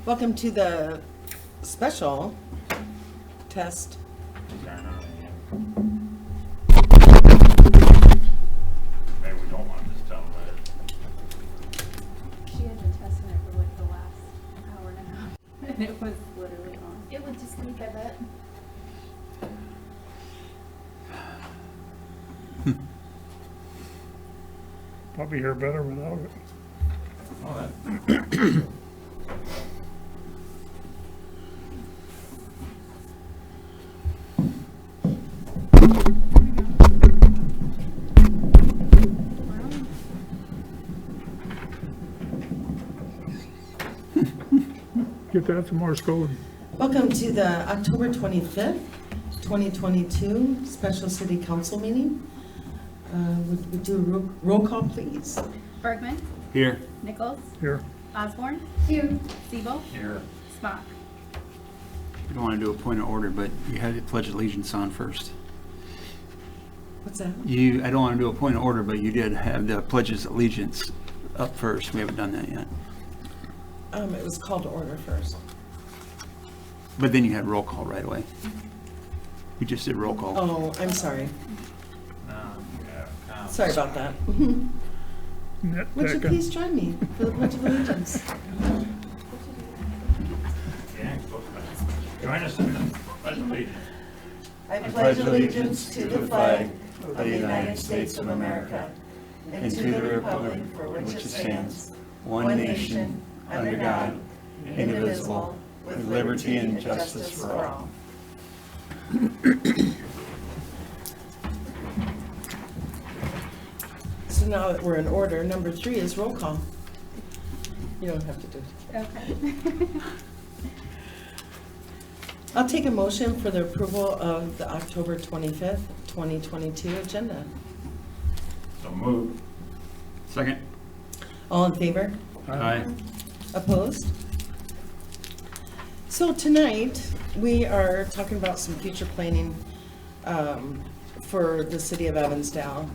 Welcome to the special test. Maybe we don't want to just tell them later. She had been testing it for like the last hour and a half, and it was literally on. It would just leak, I bet. Probably hear better without it. Oh, Get that some more scolding. Welcome to the October 25th, 2022 special city council meeting. Would we do a roll call, please? Bergman, Here. Nichols, Here, Osborne, Here. Siebel, Here. Smock. I don't want to do a point of order, but you had to pledge allegiance on first. What's that? I don't want to do a point of order, but you did have the pledges allegiance up first. We haven't done that yet. It was called to order first. But then you had roll call right away. We just did roll call. Oh, I'm sorry. Yeah. Sorry about that. net Would you taking. please join me for the Pledge of Allegiance? Yeah, join us in the pledge of allegiance. I pledge allegiance to the flag of the United States of America and to the republic for which it stands, one nation, under God, indivisible, with liberty and justice for all. So now that we're in order, number 3 is roll call. You don't have to do it. Okay. I'll take a motion for the approval of the October 25th, 2022 agenda. So move. Second. All in favor? Aye. Opposed? So tonight, we are talking about some future planning for the city of Evansdale.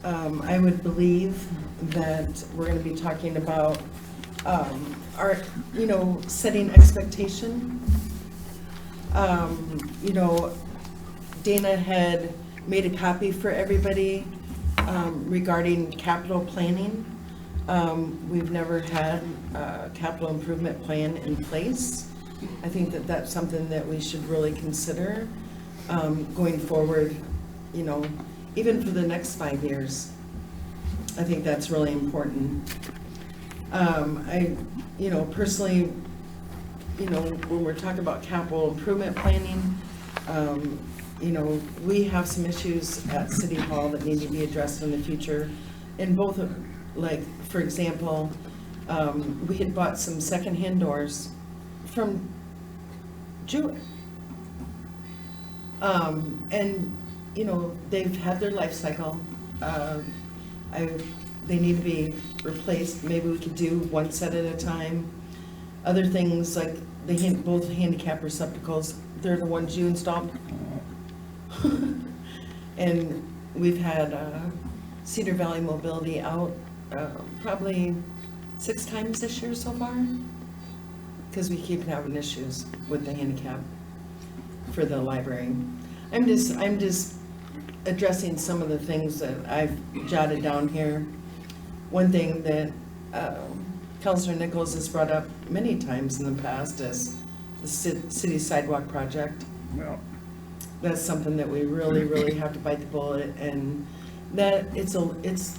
I would believe that we're going to be talking about our, setting expectation. Dana had made a copy for everybody regarding capital planning. We've never had a capital improvement plan in place. I think that that's something that we should really consider going forward, even for the next 5 years. I think that's really important. Personally, when we're talking about capital improvement planning, we have some issues at City Hall that need to be addressed in the future. In both of, for example, we had bought some secondhand doors from Jewett. They've had their life cycle. They need to be replaced. Maybe we could do one set at a time. Other things like both handicap receptacles, they're the ones you installed. And we've had Cedar Valley Mobility out probably 6 times this year so far, because we keep having issues with the handicap for the library. I'm just addressing some of the things that I've jotted down here. One thing that Councilor Nichols has brought up many times in the past is the city sidewalk project. Well, That's something that we really, really have to bite the bullet, and that it's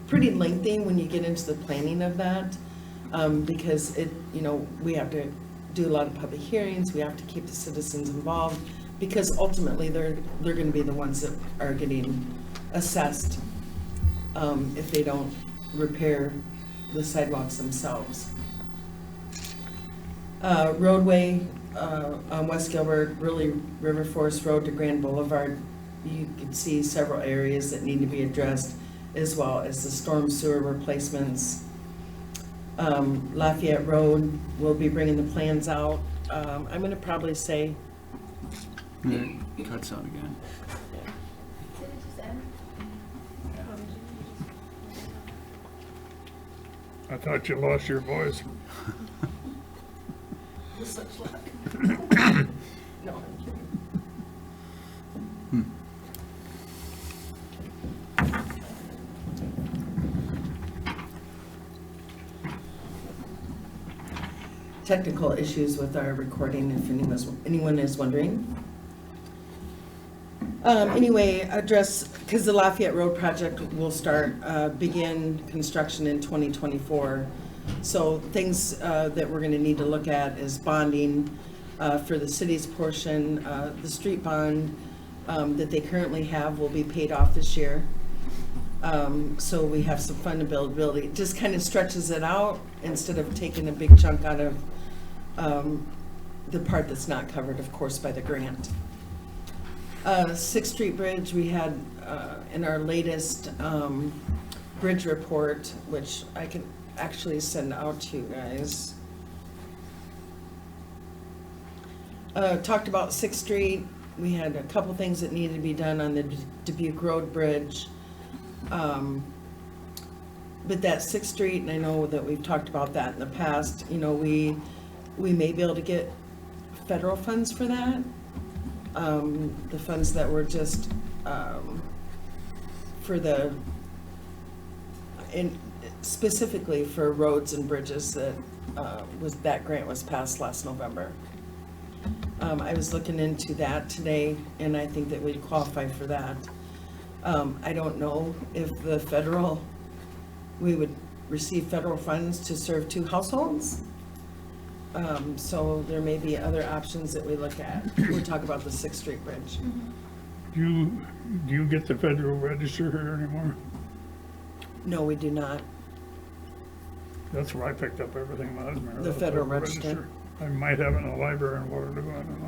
pretty lengthy when you get into the planning of that, because we have to do a lot of public hearings, we have to keep the citizens involved, because ultimately they're going to be the ones that are getting assessed if they don't repair the sidewalks themselves. Roadway on West Gilbert, really River Forest Road to Grand Boulevard, you can see several areas that need to be addressed, as well as the storm sewer replacements. Lafayette Road, we'll be bringing the plans out. I'm going to probably say, It cuts out again. Did it just end? I thought you lost your voice. such luck. No, I'm kidding. Technical issues with our recording, if anyone is wondering. Anyway, address, because the Lafayette Road project will begin construction in 2024. So things that we're gonna need to look at is bonding for the city's portion. The street bond that they currently have will be paid off this year. So we have some fund availability. It just kind of stretches it out instead of taking a big chunk out of the part that's not covered, of course, by the grant. 6th Street Bridge, we had in our latest bridge report, which I can actually send out to you guys. Talked about 6th Street. We had a couple things that needed to be done on the Dubuque Road Bridge. But that 6th Street, and I know that we've talked about that in the past, you know, we may be able to get federal funds for that. The funds that were just specifically for roads and bridges that grant was passed last November. I was looking into that today, and I think that we'd qualify for that. I don't know if we would receive federal funds to serve 2 households. So there may be other options that we look at. We talk about the 6th Street Bridge. Do you get the Federal Register here anymore? No, we do not. That's where I picked up everything when I was married. The Federal Register. I might have it in a library in Waterloo, I don't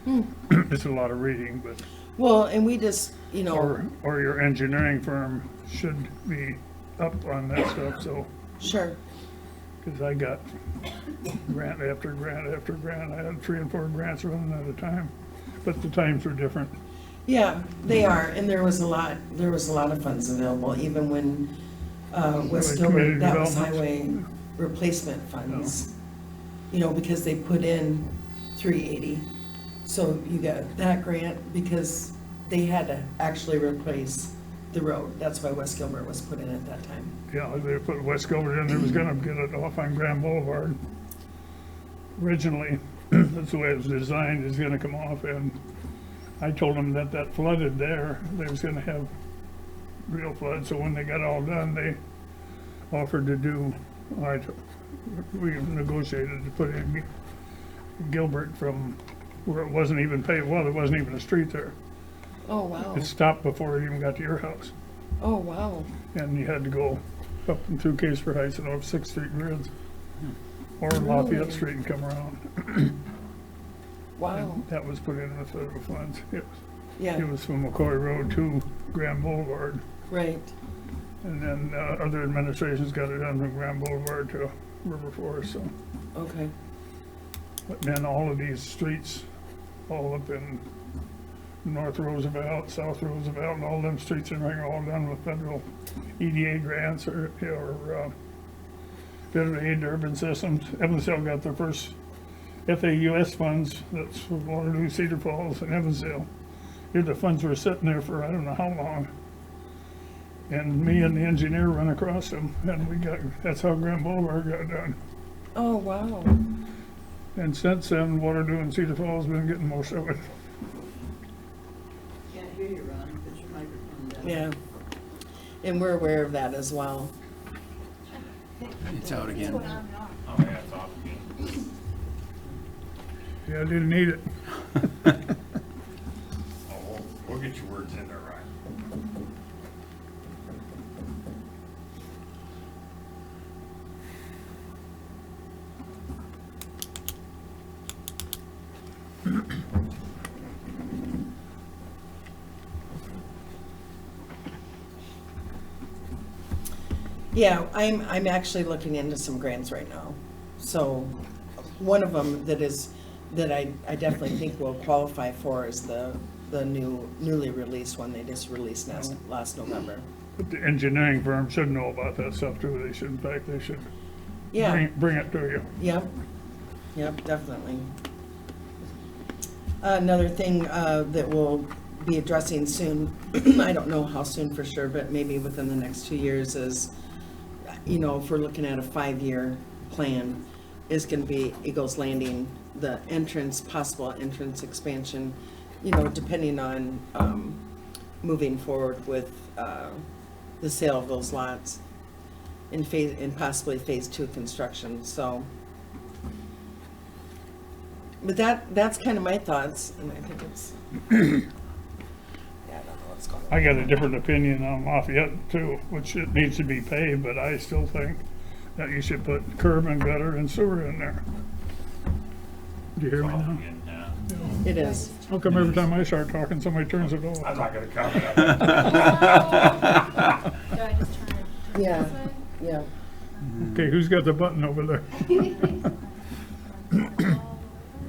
know. It's a lot of reading, but, Well, and we just, you know, or your engineering firm should be up on that stuff, so, sure. because I got grant after grant after grant. I had 3 and 4 grants running at a time, but the times were different. Yeah, they are, and there was a lot of funds available, even when West community Gilbert, that was development. highway replacement funds. You know, because they put in 380. So you got that grant because they had to actually replace the road. That's why West Gilbert was put in at that time. Yeah, they put West Gilbert in, they was gonna get it off on Grand Boulevard. Originally, that's the way it was designed, it's gonna come off, and I told them that flooded there, they was gonna have real flood, so when they got all done, they offered to do, we negotiated to put in Gilbert from where it wasn't even paved, well, there wasn't even a street there. Oh, wow. It stopped before it even got to your house. Oh, wow. And you had to go up and through Caseper Heights and over 6th Street Grids, or Lafayette Street and come around. Wow. And that was put in with federal funds. It Yeah, was from McCoy Road to Grand Boulevard. right. And then other administrations got it done from Grand Boulevard to River Forest, so. Okay. But then all of these streets, all up in North Roosevelt, South Roosevelt, and all them streets and are all done with federal EDA grants or federal aid to urban systems. Evansdale got their first FAUS funds, that's for Waterloo, Cedar Falls, and Evansdale. Here the funds were sitting there for I don't know how long. And me and the engineer run across them, and that's how Grand Boulevard got done. Oh, wow. And since then, Waterloo and Cedar Falls been getting most of it. Can't hear you, Ron, put your microphone down. Yeah. And we're aware of that as well. It's out What's again. going on and off? Oh, yeah, it's off again. Yeah, I didn't need it. Oh, we'll get your words in there, Ryan. Yeah, I'm actually looking into some grants right now. So one of them that I definitely think will qualify for is the newly released one they just released last November. But the engineering firm should know about that stuff too. They should, in fact, they should Yeah, bring it to you. yep, Yep, definitely. Another thing that we'll be addressing soon, I don't know how soon for sure, but maybe within the next 2 years is, if we're looking at a 5-year plan, is gonna be Eagles Landing, the possible entrance expansion, depending on moving forward with the sale of those lots in possibly phase 2 construction, so. But that's kind of my thoughts, and I think it's, yeah, I don't know what's going on. I got a different opinion on Lafayette too, which it needs to be paved, but I still think that you should put curb and gutter and sewer in there. Do you hear me now? Yeah. It is. How come every time I start talking, somebody turns it off? I'm not gonna comment on Do that. I just turn it Yeah. this way? Yeah. Okay, who's got the button over there?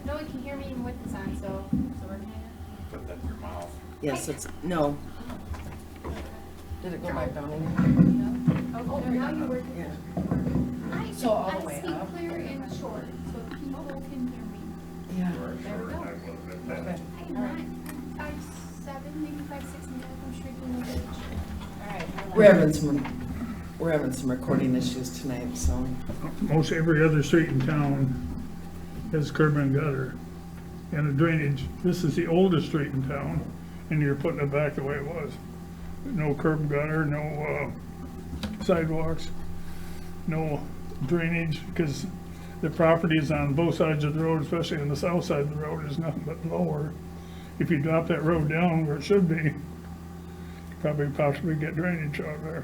No one can hear me even with this on, so we're gonna. Put that in your mouth. Yes, no. Did it go back down again? Oh, now you're working. Yeah. So all the way up? I speak clear and short, so people can hear me. Yeah. Or short, I will admit that. Okay. I'm not 5'7", maybe 5'6", maybe I'm shrinking a bit. Alright. We're having some recording issues tonight, so. Most every other street in town has curb and gutter and a drainage. This is the oldest street in town, and you're putting it back the way it was. No curb and gutter, no sidewalks, no drainage, because the properties on both sides of the road, especially on the south side of the road, is nothing but lower. If you drop that road down where it should be, you probably possibly get drainage out there.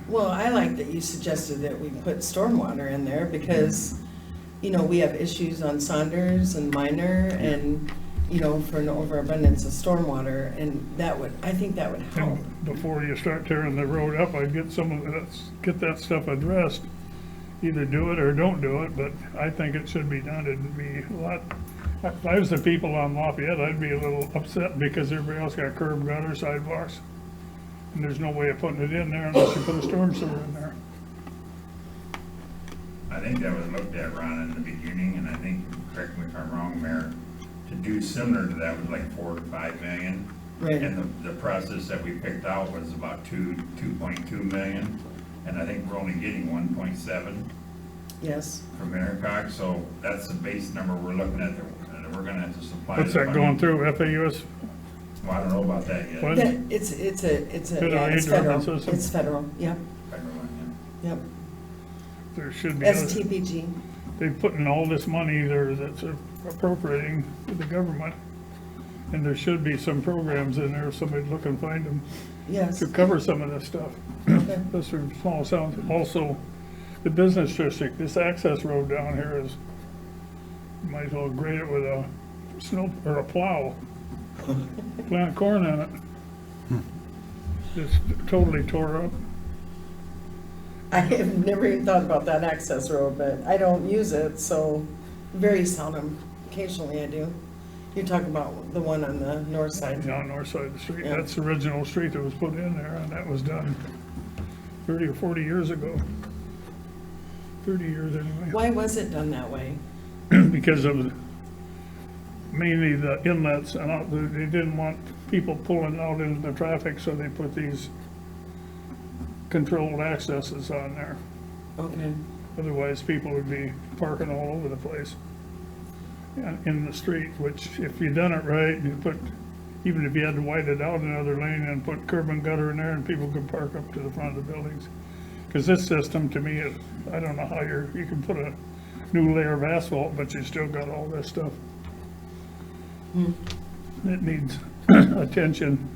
Well, I like that you suggested that we put stormwater in there because, we have issues on Saunders and Minor and, for an overabundance of stormwater, and I think that would help. And before you start tearing the road up, I'd get get that stuff addressed. Either do it or don't do it, but I think it should be done. It'd be a lot, if I was the people on Lafayette, I'd be a little upset because everybody else got curb, gutter, sidewalks. And there's no way of putting it in there unless you put a storm sewer in there. I think that was looked at, Ron, in the beginning, and I think, correct me if I'm wrong, Mayor, to do similar to that was like 4 to 5 million. Right. And the process that we picked out was about 2.2 million, and I think we're only getting 1.7 Yes. from Intercox, so that's the base number we're looking at, that we're gonna have to supply. What's the that funding. going through, FAUS? Well, I don't know about that yet. What? It's Federal yeah, it's aid federal. ordinances? It's federal, yep, Federal one, yep. There should be, other- STPG. they put in all this money there that's appropriating to the government. And there should be some programs in there, if somebody'd look and find them, Yes. to cover some of this stuff. Okay. This are small sounds. Also, the business district, this access road down here is, you might as well grade it with a snow, or a plow. Plant corn in it. It's totally tore up. I have never even thought about that access road, but I don't use it, so very seldom. Occasionally I do. You're talking about the one on the north side. On north side of the street. Yeah. That's the original street that was put in there, and that was done 30 or 40 years ago. 30 years anyway. Why was it done that way? Because of mainly the inlets, and they didn't want people pulling out into the traffic, so they put these controlled accesses on there. Okay. Otherwise, people would be parking all over the place in the street, which if you done it right, you put, even if you had to widen it out another lane and put curb and gutter in there, and people could park up to the front of the buildings. Because this system, to me, I don't know how you can put a new layer of asphalt, but you still got all this stuff. It needs attention.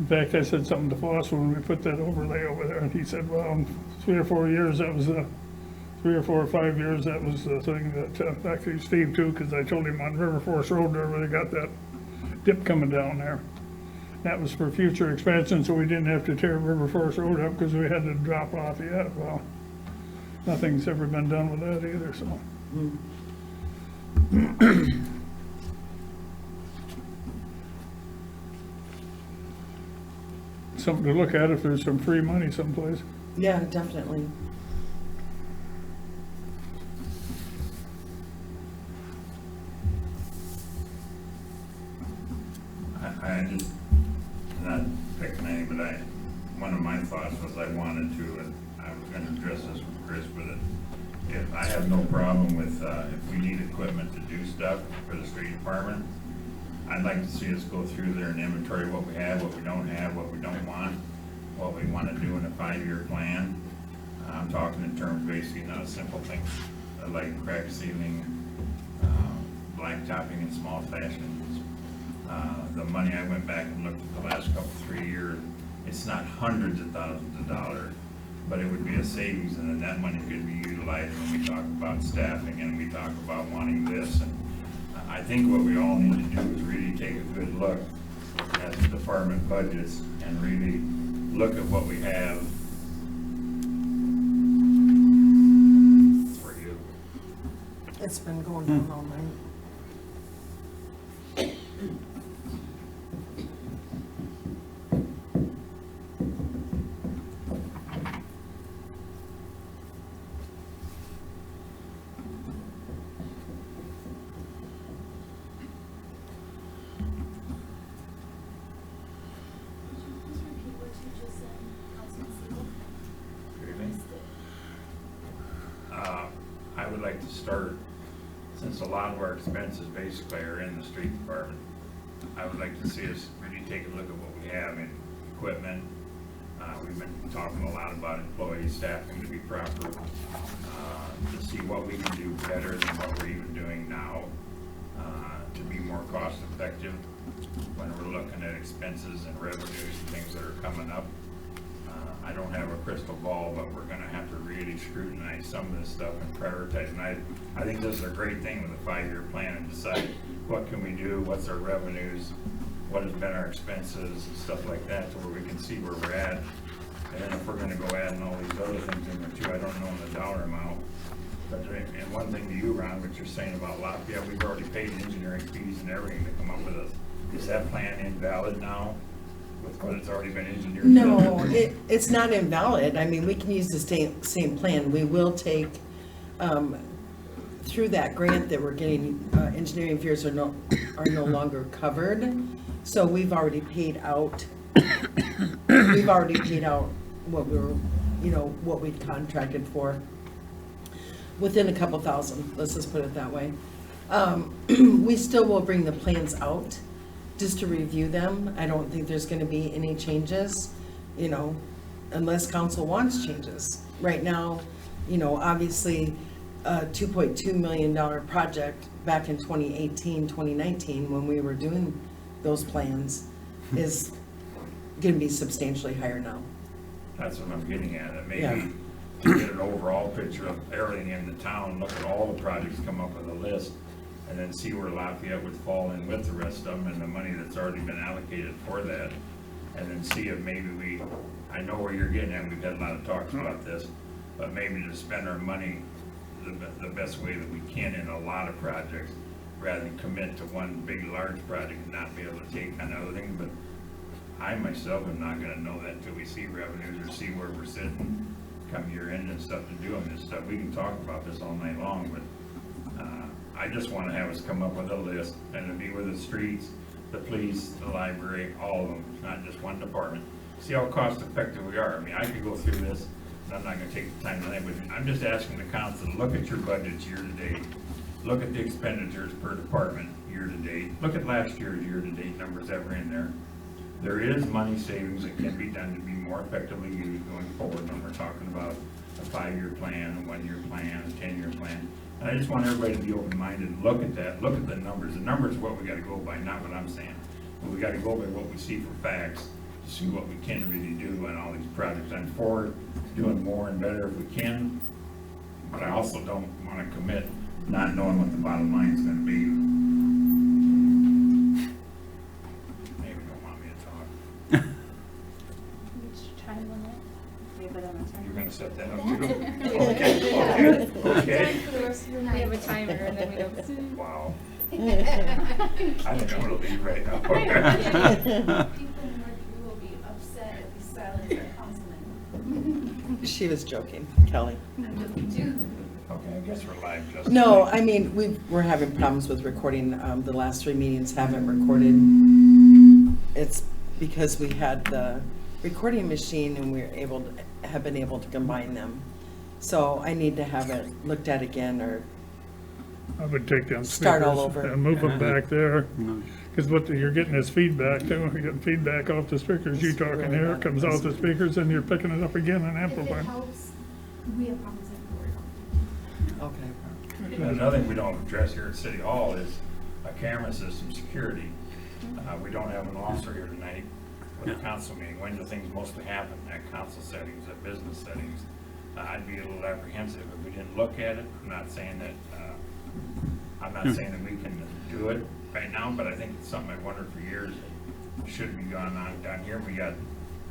In fact, I said something to Foss when we put that overlay over there, and he said, well, in 3 or 4 years, that was the, 3 or 4 or 5 years, that was the thing that, actually Steve too, because I told him on River Forest Road there, where they got that dip coming down there. That was for future expansion, so we didn't have to tear River Forest Road up because we had to drop Lafayette. Well, nothing's ever been done with that either, so. Something to look at if there's some free money someplace. Yeah, definitely. I just, not picking any, but one of my thoughts was I wanted to, and I was gonna address this with Chris, but if I have no problem with, if we need equipment to do stuff for the street department, I'd like to see us go through there and inventory what we have, what we don't have, what we don't want, what we wanna do in a 5-year plan. I'm talking in terms basically not simple things like crack sealing, blacktopping in small fashions. The money, I went back and looked at the last couple, 3 years, it's not hundreds of thousands of dollars, but it would be a savings, and then that money could be utilized when we talk about staffing and we talk about wanting this. And I think what we all need to do is really take a good look at the department budgets and really look at what we have for you. It's been going down all night. Could you please repeat what you just said, Councilman Siegel? Really? Missed it. I would like to start, since a lot of our expenses basically are in the street department, I would like to see us really take a look at what we have in equipment. We've been talking a lot about employee staffing to be proper, to see what we can do better than what we're even doing now, to be more cost effective when we're looking at expenses and revenues and things that are coming up. I don't have a crystal ball, but we're gonna have to really scrutinize some of this stuff and prioritize. And I think this is a great thing with a 5-year plan, and decide what can we do, what's our revenues, what has been our expenses, and stuff like that, so where we can see where we're at. And then if we're gonna go adding all these other things in there too, I don't know the dollar amount. But, and one thing to you, Ron, what you're saying about Lafayette, we've already paid engineering fees and everything to come up with this. Is that plan invalid now, with what has already been engineered? No, it's not invalid. I mean, we can use the same plan. We will take, through that grant that we're getting, engineering fees are no longer covered. So we've already paid out, what we were, what we'd contracted for. Within a couple thousand, let's just put it that way. We still will bring the plans out just to review them. I don't think there's gonna be any changes, unless council wants changes. Right now, obviously, a $2.2 million project back in 2018, 2019, when we were doing those plans, is gonna be substantially higher now. That's what I'm getting at, and Yeah. maybe to get an overall picture of everything in the town, look at all the projects, come up with a list, and then see where Lafayette would fall in with the rest of them and the money that's already been allocated for that. And then see if maybe I know where you're getting at, we've had a lot of talks about this, but maybe to spend our money the best way that we can in a lot of projects, rather than commit to one big, large project and not be able to take on other things. But I myself am not gonna know that until we see revenues or see where we're sitting come year end and stuff to do on this stuff. We can talk about this all night long, but I just wanna have us come up with a list, and it'll be with the streets, the police, the library, all of them, not just one department. See how cost effective we are. I mean, I could go through this, and I'm not gonna take the time tonight, but I'm just asking the council to look at your budgets year to date. Look at the expenditures per department year to date. Look at last year's year to date numbers that were in there. There is money savings that can be done to be more effectively used going forward when we're talking about a 5-year plan, a 1-year plan, a 10-year plan. And I just want everybody to be open-minded, look at that, look at the numbers. The numbers are what we gotta go by, not what I'm saying. But we gotta go by what we see for facts, to see what we can really do on all these projects. I'm for doing more and better if we can, but I also don't wanna commit not knowing what the bottom line's gonna be. Maybe you don't want me to talk. Which time limit? We have it on a You're timer. gonna set that up too? Okay. Time for the rest of the We night. have a timer and then we don't. Wow. I think I'm gonna leave right now. People in Mercury will be upset if we silence our councilman. She was joking, Kelly. I'm joking too. Okay, I guess we're live, Justin. No, I mean, we're having problems with recording. The last 3 meetings haven't recorded. it's because we had the recording machine and have been able to combine them. So I need to have it looked at again, or I would take them Start all speakers over. and move them back there, No. because what you're getting is feedback too. You're getting feedback off the speakers. You It's talking really here, bad. it comes out the speakers, and you're picking it up again and If it amplifying. helps, we have problems at work. okay. Another thing we don't address here at City Hall is a camera system security. We don't have an officer here tonight with a council meeting. When do things mostly happen? At council settings, at business settings? I'd be a little apprehensive if we didn't look at it. I'm not saying that we can do it right now, but I think it's something I've wondered for years. It should be gone on down here. We got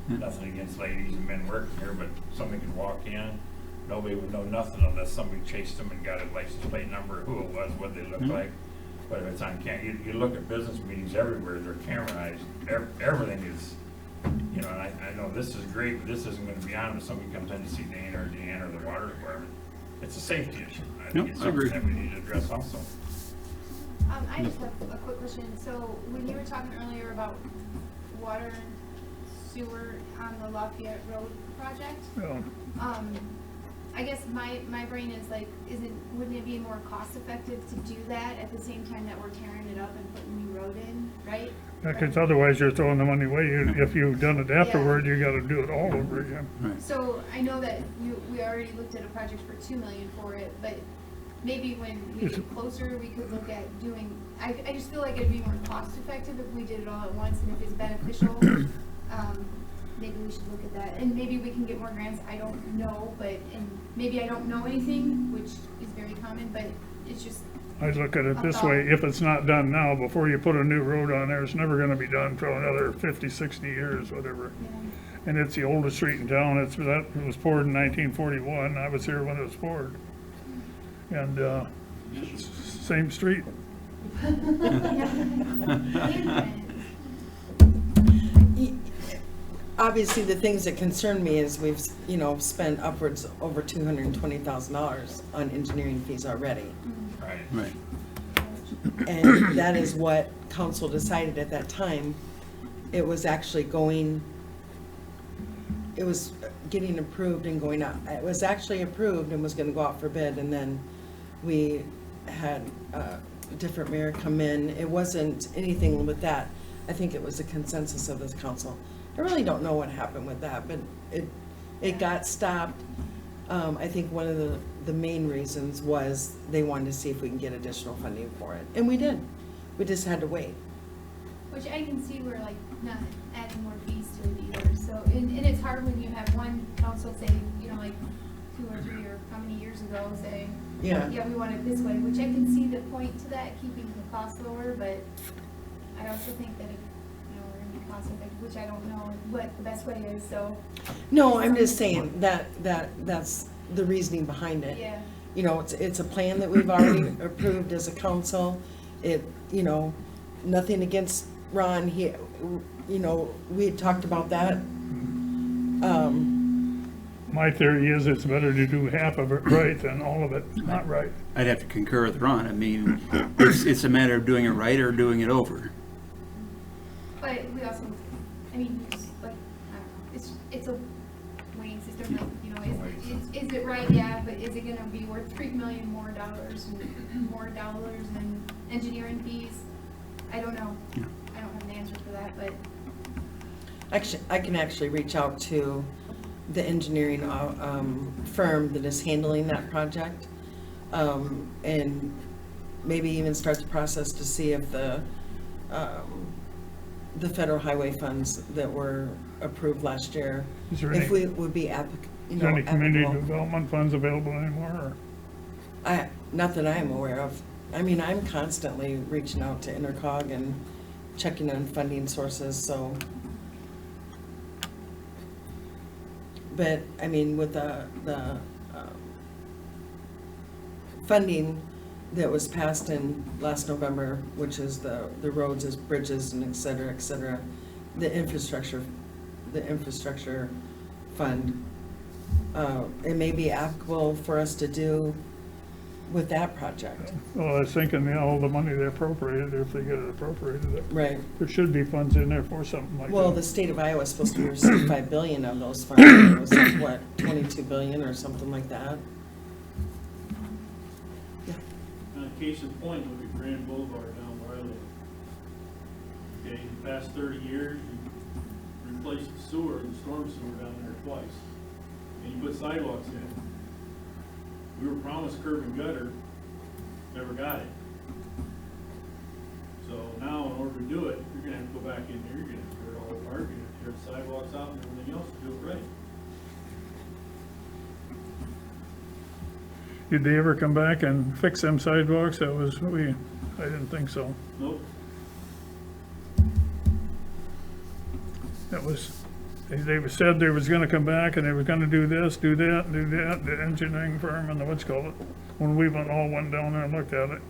nothing against ladies and men working here, but somebody could walk in, nobody would know nothing unless somebody chased them and got a license plate number, who it was, what they looked like. But if it's on you look at business meetings everywhere, they're camerized. Everything is, you know, and I know this is great, but this isn't gonna be on if somebody comes in to see Dana or Deanna or the water department. It's a safety issue. I think Yep, it's I agree. something that we need to address also. I just have a quick question. So when you were talking earlier about water and sewer on the Lafayette Road project, Yeah. I guess my brain is like, wouldn't it be more cost effective to do that at the same time that we're tearing it up and putting new road in, right? Because otherwise you're throwing the money away. If you've done it afterward, you gotta do it all over again. Right. So I know that we already looked at a project for $2 million for it, but maybe when we get closer, we could look at doing, I just feel like it'd be more cost effective if we did it all at once, and if it's beneficial, maybe we should look at that. And maybe we can get more grants, I don't know, and maybe I don't know anything, which is very common, but it's just, I'd look at it this way, if it's not done now, before you put a new road on there, it's never gonna be done for another 50, 60 years, whatever. you know, And it's the oldest street in town. It was poured in 1941. I was here when it was poured. And, same street. Obviously, the things that concern me is we've, spent upwards over $220,000 on engineering fees already. Right. Right. And that is what council decided at that time. It was actually it was getting approved and going out. It was actually approved and was gonna go out for bid, and then we had a different mayor come in. It wasn't anything with that. I think it was a consensus of this council. I really don't know what happened with that, but it got stopped. I think one of the main reasons was they wanted to see if we can get additional funding for it, and we did. We just had to wait. which I can see we're like not adding more fees to it either, so, and it's hard when you have one council say, like 2 or 3 or how many years ago say, Yeah. we want it this way, which I can see the point to that, keeping the cost lower, but I also think that if, we're gonna be cost effective, which I don't know what the best way is, so, No, I'm just saying that's the reasoning behind it. yeah. It's a plan that we've already approved as a council. Nothing against Ron, we had talked about that. My theory is it's better to do half of it right than all of it not right. I'd have to concur with Ron. I mean, it's a matter of doing it right or doing it over. But we also, it's like, I don't know, it's a weighing system, like, is it right? Yeah, but is it gonna be worth $3 million more than engineering fees? I don't know. Yeah. I don't have an answer for that, but Actually, I can actually reach out to the engineering firm that is handling that project, and maybe even start the process to see if the federal highway funds that were approved last year, Is there if any, we would be is there any community applicable. development funds available anymore? Or? Not that I am aware of. I'm constantly reaching out to Intercog and checking on funding sources, so. But, with the funding that was passed in last November, which is the roads as bridges and et cetera, the infrastructure fund, it may be applicable for us to do with that project. Well, I was thinking, you know, all the money they appropriated, if they get it appropriated, Right. there should be funds in there for something like that. Well, the state of Iowa is supposed to receive 5 billion of those funds. It was like, what, 22 billion or something like that? Case in point, look at Grand Boulevard down where I live. Okay, the past 30 years, you replaced the sewer, the storm sewer down there twice. And you put sidewalks in. We were promised curb and gutter, never got it. So now, in order to do it, you're gonna have to go back in there, you're gonna have to tear it all apart, you're gonna tear the sidewalks out and everything else to do it right. Did they ever come back and fix them sidewalks? I didn't think so. Nope. That was, they said they was gonna come back and they were gonna do this, do that, do that, the engineering firm and the what's called it, when we all went down there and looked at it.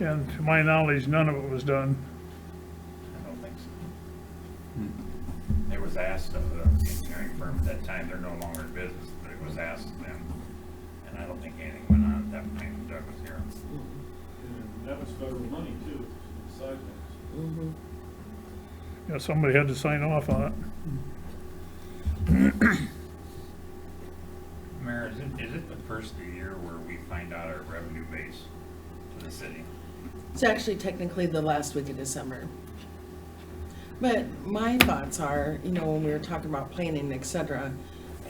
And to my knowledge, none of it was done. I don't think so. It was asked of the engineering firm at that time, they're no longer in business, but it was asked of them. And I don't think anything went on at that time when Doug was here. And that was federal money too, the sidewalks. Mhm. Yeah, somebody had to sign off on it. Mayor, is it the first of the year where we find out our revenue base to the city? It's actually technically the last week of December. But my thoughts are, you know, when we were talking about planning, et cetera,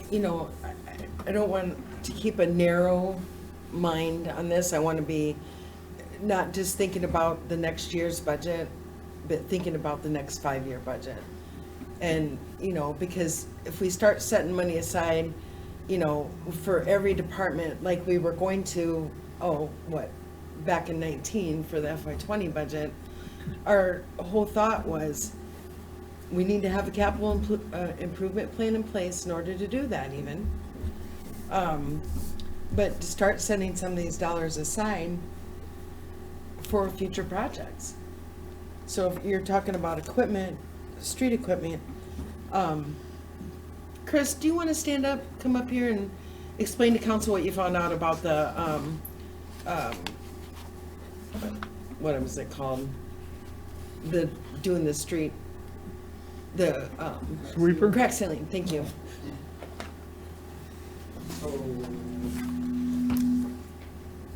you know, I don't want to keep a narrow mind on this. I want to be not just thinking about the next year's budget, but thinking about the next 5-year budget. And, you know, because if we start setting money aside, you know, for every department, like we were going to, back in 19 for the FY20 budget, our whole thought was we need to have a capital improvement plan in place in order to do that even. But to start setting some of these dollars aside for future projects. So if you're talking about equipment, street equipment, Chris, do you want to stand up, come up here and explain to council what you found out about the, what was it called? Doing the street, the, Sweeper? crack sealing, thank you. So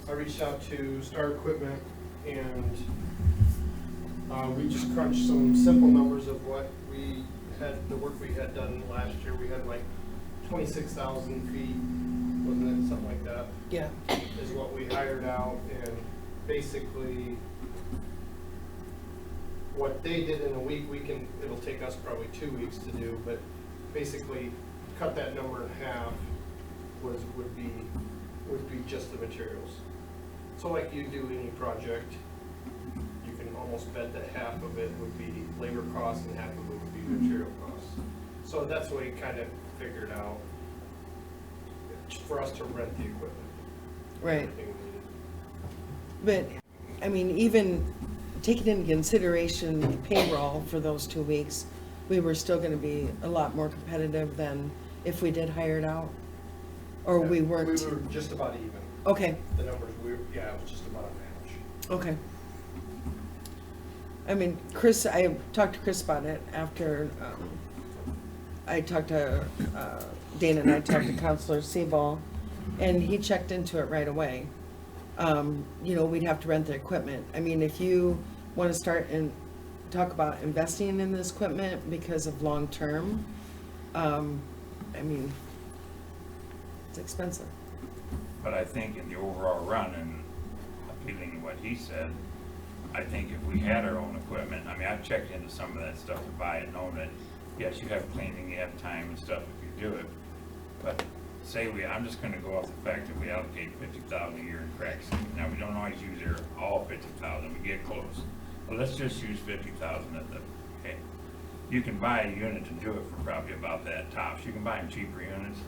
I reached out to Star Equipment and we just crunched some simple numbers of what we had, the work we had done last year. We had like 26,000 feet, wasn't it? Something like that. Yeah. Is what we hired out, and basically what they did in a week, it'll take us probably 2 weeks to do, but basically cut that number in half would be just the materials. So like you do any project, you can almost bet that half of it would be labor costs and half of it would be material costs. So that's what we kind of figured out for us to rent the equipment. Right. Everything we needed. But, I mean, even taking into consideration payroll for those 2 weeks, we were still gonna be a lot more competitive than if we did hire it out? Or we weren't? We were just about even. Okay, The numbers, it was just about a match. okay. I mean, Chris, I talked to Chris about it after, I talked to, Dana and I talked to Counselor Seaball, and he checked into it right away. You know, we'd have to rent the equipment. I mean, if you want to start and talk about investing in this equipment because of long-term, I mean, it's expensive. But I think in the overall run, and appealing to what he said, I think if we had our own equipment, I mean, I've checked into some of that stuff to buy it and own it. Yes, you have cleaning, you have time and stuff if you do it. But say I'm just gonna go off the fact that we allocate 50,000 a year in crack sealing. Now, we don't always use all 50,000, we get close. But let's just use 50,000 at the, okay. You can buy a unit to do it for probably about that tops. You can buy them cheaper units.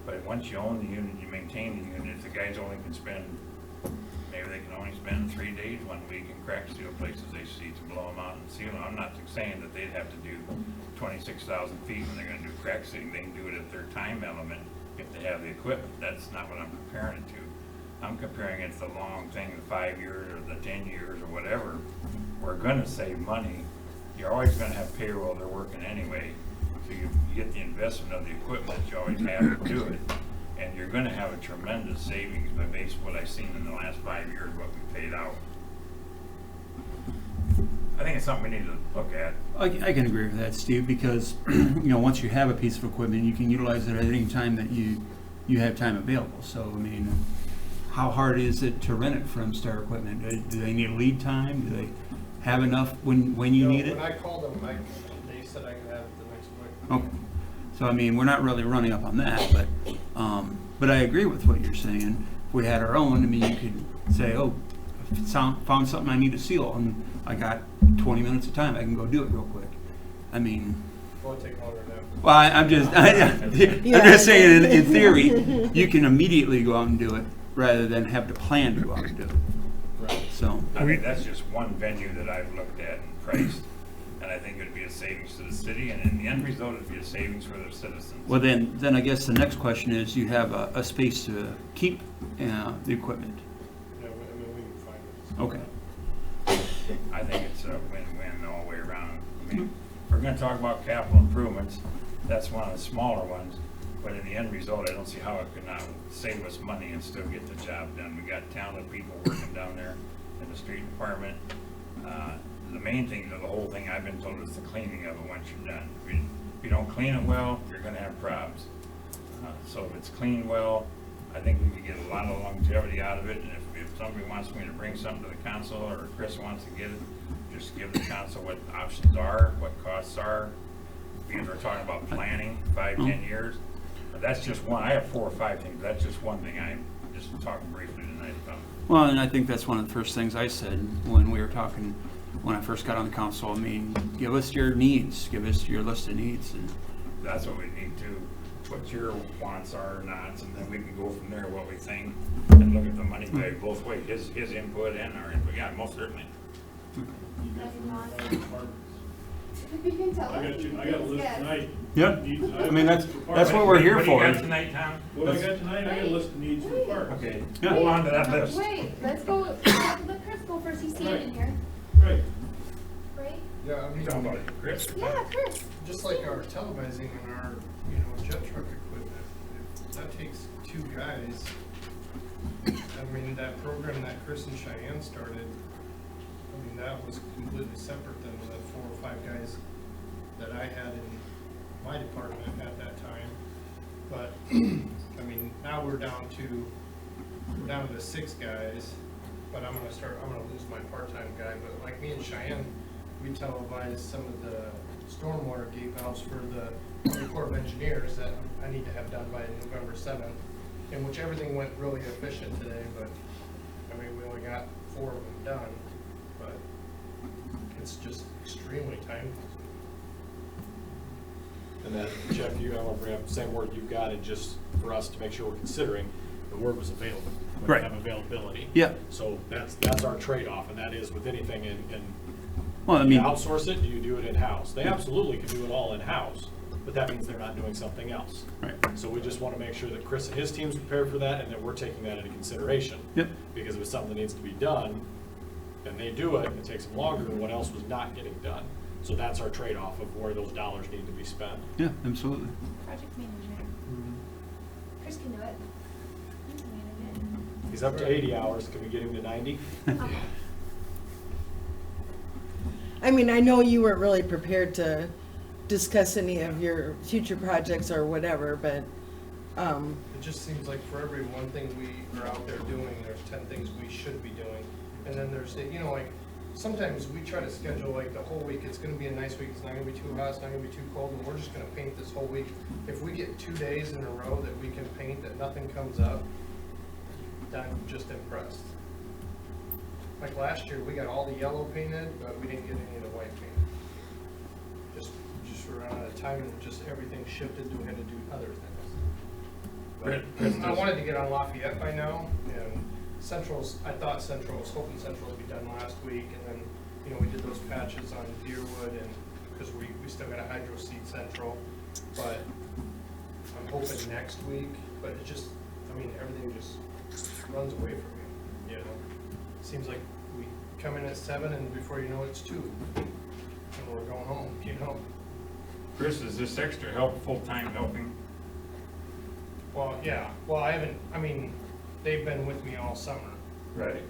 But once you own the unit, you maintain the unit, the guys only can spend, maybe they can only spend 3 days 1 week in crack seal places they see to blow them out and seal them. I'm not saying that they'd have to do 26,000 feet when they're gonna do crack sealing. They can do it at their time element if they have the equipment. That's not what I'm comparing it to. I'm comparing it to the long thing, the 5 years or the 10 years or whatever. We're gonna save money. You're always gonna have payroll, they're working anyway. So you get the investment of the equipment, you always have to do it. And you're gonna have a tremendous savings by based on what I've seen in the last 5 years, what we paid out. I think it's something we need to look at. I can agree with that, Steve, because, once you have a piece of equipment, you can utilize it at any time that you have time available. So, I mean, how hard is it to rent it from Star Equipment? Do they need a lead time? Do they have enough when you need it? When I called them, they said I could have it the next week. Okay. So, I mean, we're not really running up on that, but I agree with what you're saying. If we had our own, I mean, you could say, oh, found something I need to seal, and I got 20 minutes of time, I can go do it real quick. I mean, Will it take longer than that? well, I'm just saying, in theory, you can immediately go out and do it, rather than have to plan to go out and do it. Right. So, I mean, that's just one venue that I've looked at and priced, and I think it'd be a savings to the city, and in the end result, it'd be a savings for the citizens. well, then I guess the next question is, you have a space to keep the equipment. Yeah, I mean, we can find it. Okay. I think it's a win-win all the way around. I mean, if we're gonna talk about capital improvements, that's one of the smaller ones, but in the end result, I don't see how it could not save us money and still get the job done. We got talented people working down there in the street department. The main thing to the whole thing, I've been told, is the cleaning of it once you're done. If you don't clean it well, you're gonna have problems. So if it's cleaned well, I think we could get a lot of longevity out of it, and if somebody wants me to bring something to the council, or Chris wants to get it, just give the council what the options are, what costs are. Because we're talking about planning 5-10 years. But that's just one. I have 4 or 5 things. That's just one thing I'm just talking briefly tonight about. Well, and I think that's one of the first things I said when we were talking, when I first got on the council. I mean, give us your needs, give us your list of needs. And That's what we need to, what your wants are or nots, and then we can go from there, what we think, and look at the money bag both ways, his input and our input. Yeah, most certainly. You can tell us. I got a list Yes. tonight. Yeah. Needs- I mean, that's What what we're here What do you for. got tonight, Tom? I got tonight, I got a list of needs for parks. Okay, Yeah. hold on to that list. Wait, let's go, let Chris go first, he's standing here, Right. right? Yeah, I mean, Talking about it, Chris? Yeah, Chris. just like our televising and our, jet truck equipment, if that takes 2 guys. I mean, that program that Chris and Cheyenne started, I mean, that was completely separate than the 4 or 5 guys that I had in my department at that time. But, I mean, now we're down to the 6 guys, but I'm gonna lose my part-time guy, but like me and Cheyenne, we televised some of the stormwater gate valves for the Army Corps of Engineers that I need to have done by November 7th, in which everything went really efficient today, but, I mean, we only got 4 of them done, but it's just extremely time consuming. And then, Jeff, I don't know if we have the same word you've got, and just for us to make sure we're considering, the word was available. We Right. have availability. Yeah. So that's our trade-off, and that is with anything Well, I do you mean, outsource it, do you do it in-house? They absolutely can do it all in-house, but that means they're not doing something else. right. So we just want to make sure that Chris and his team's prepared for that, and that we're taking that into consideration. Yep. Because if it's something that needs to be done, and they do it, it takes them longer than what else was not getting done. So that's our trade-off of where those dollars need to be spent. Yeah, absolutely. Project manager. Chris can do it. He can manage He's up to 80 hours, can we get him to 90? it. I mean, I know you weren't really prepared to discuss any of your future projects or whatever, but, It just seems like for every one thing we are out there doing, there's 10 things we should be doing. And then there's, like, sometimes we try to schedule like the whole week, it's gonna be a nice week, it's not gonna be too hot, it's not gonna be too cold, and we're just gonna paint this whole week. If we get 2 days in a row that we can paint, that nothing comes up, then I'm just impressed. Like last year, we got all the yellow painted, but we didn't get any of the white painted. Just ran out of time, and just everything shifted, we had to do other things. But I wanted to get on Lafayette by now, and I thought Central was hoping Central would be done last week, and then, we did those patches on Deerwood, and, because we still got a hydro seed Central, but I'm hoping next week, but it just, everything just runs away from you, you know? Seems like we come in at 7 and before you know it, it's 2. And we're going home, you know? Chris, is this extra help full-time helping? Well, yeah, well, I mean, they've been with me all summer, Right.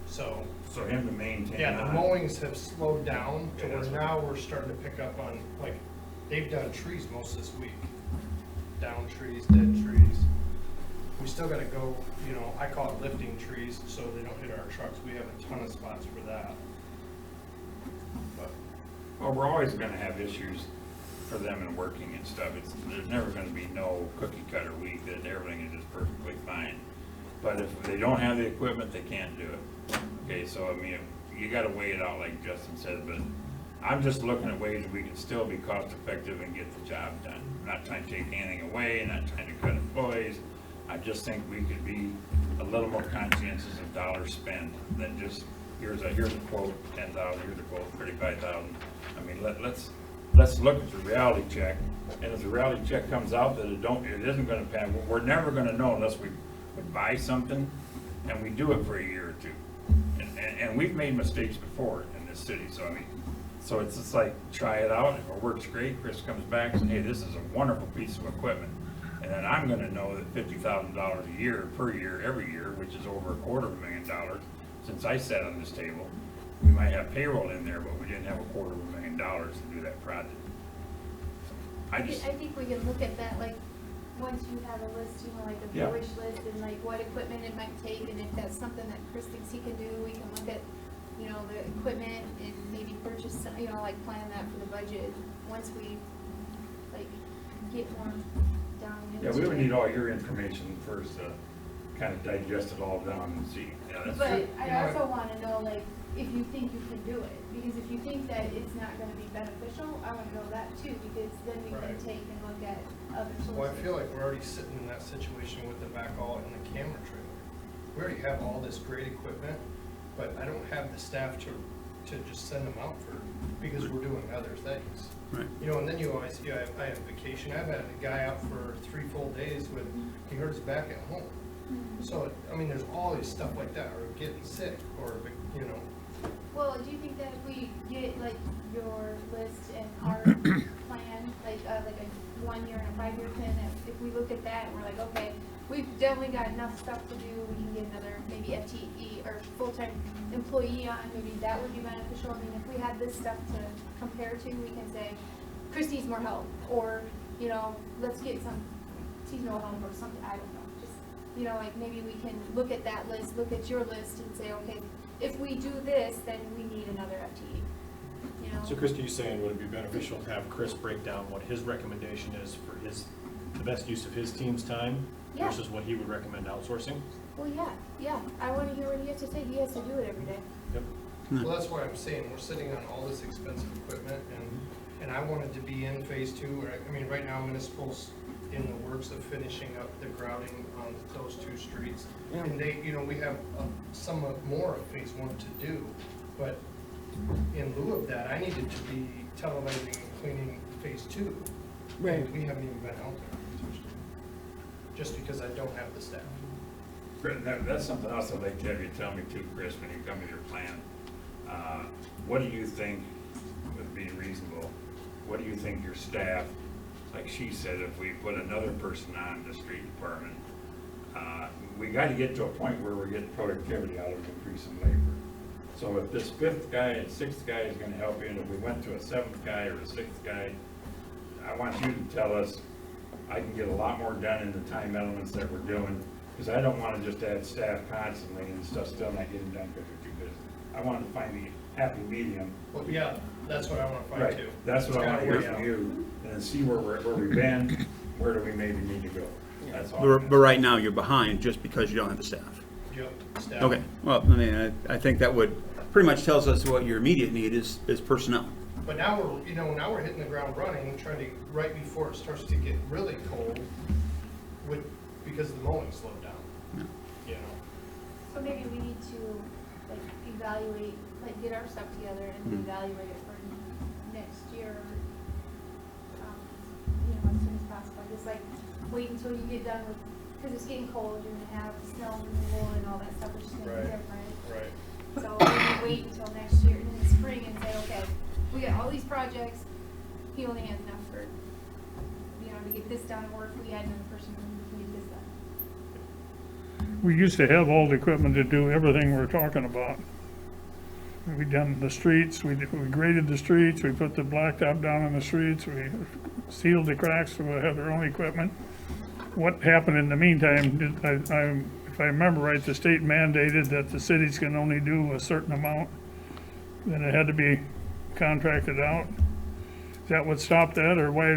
so. So him to maintain. Yeah, the on. mowings have slowed down to Yeah, where that's now we're starting to pick up on, like, they've done trees most this week. Down trees, dead trees. We still gotta go, you know, I call it lifting trees so they don't hit our trucks. We have a ton of spots for that. But, Well, we're always gonna have issues for them in working and stuff. There's never gonna be no cookie cutter week that everything is just perfectly fine. But if they don't have the equipment, they can't do it. Okay, so I mean, you gotta weigh it out like Justin said, but I'm just looking at ways we can still be cost effective and get the job done. I'm not trying to take anything away, not trying to cut employees. I just think we could be a little more conscientious of dollars spent than just, here's a quote, 10,000, here's a quote, 35,000. I mean, let's look at the reality check, and if the reality check comes out that it isn't gonna pass, we're never gonna know unless we buy something and we do it for a year or two. And we've made mistakes before in this city, so I mean, so it's just like, try it out, if it works great, Chris comes back and says, hey, this is a wonderful piece of equipment. And then I'm gonna know that $50,000 a year, per year, every year, which is over $250,000, since I sat on this table, we might have payroll in there, but we didn't have $250,000 to do that project. I think we can look at that, like, once you have a list, you know, like Yeah. a wish list and like what equipment it might take, and if that's something that Chris thinks he can do, we can look at, you know, the equipment and maybe purchase, you know, like plan that for the budget, once we, like, get more down into it. Yeah, we would need all your information first to kind of digest it all down and see. Yeah, that's But true. I also wanna know, like, if you think you can do it, because if you think that it's not gonna be beneficial, I wanna know that too, because then we can Right. take and look at other sources. well, I feel like we're already sitting in that situation with the backhaul and the camera trailer. We already have all this great equipment, but I don't have the staff to just send them out for, because we're doing other things. Right. You know, and then you always, I have vacation, I've had a guy out for 3 full days with, he hurt his back at home. So, I mean, there's always stuff like that, or getting sick, or, you know, Well, do you think that if we get like your list and our plan, like a 1 year and a 5-year plan, that if we look at that and we're like, okay, we've definitely got enough stuff to do, we can get another maybe FTE or full-time employee on, maybe that would be beneficial. I mean, if we had this stuff to compare to, we can say, Chris needs more help, or, you know, let's get some seasonal help or something, I don't know. Just, you know, like maybe we can look at that list, look at your list and say, okay, if we do this, then we need another FTE, you know? So Christie, you saying would it be beneficial to have Chris break down what his recommendation is for the best use of his team's time Yeah. versus what he would recommend outsourcing? Well, yeah, I wanna hear what he has to say, he has to do it every day. Yep. well, that's why I'm saying, we're sitting on all this expensive equipment, and I wanted to be in phase 2, or, I mean, right now municipal's in the works of finishing up the grouting on those 2 streets. Yeah. And they, you know, we have more of phase 1 to do, but in lieu of that, I needed to be televising and cleaning phase 2. Right. And we haven't even been out there on Tuesday, just because I don't have the staff. That's something else I'd like to have you tell me too, Chris, when you come with your plan. What do you think would be reasonable? What do you think your staff, like she said, if we put another person on the street department, we gotta get to a point where we're getting productivity out of increasing labor. So if this 5th guy and 6th guy is gonna help you, and if we went to a 7th guy or a 6th guy, I want you to tell us, I can get a lot more done in the time elements that we're doing, because I don't wanna just add staff constantly and stuff still not getting done because we're too busy. I want to find the happy medium. Well, yeah, that's what I wanna find Right, too. that's what I want to hear It's gotta from work out. you, and then see where we've been, where do we maybe need to go. That's all. But right now, you're behind just because you don't have the staff. Yep, staff. Okay, well, I mean, I think that would, pretty much tells us what your immediate need is personnel. But now we're, you know, now we're hitting the ground running, trying to, right before it starts to get really cold, because the mowing slowed down, you know? So maybe we need to, like, evaluate, like, get our stuff together and evaluate it for next year, you know, as soon as possible. Just like, wait until you get done with Cause it's getting cold, you're gonna have snow removal and all that stuff, which is gonna be Right. different. Right. So we wait until next year, in the spring, and say, okay, we got all these projects, he only has enough for, to get this done, or if we had another person, we can get this done. We used to have all the equipment to do everything we're talking about. We done the streets, we graded the streets, we put the blacktop down on the streets, we sealed the cracks, so we had our own equipment. What happened in the meantime, if I remember right, the state mandated that the cities can only do a certain amount, then it had to be contracted out. Is that what stopped that, or why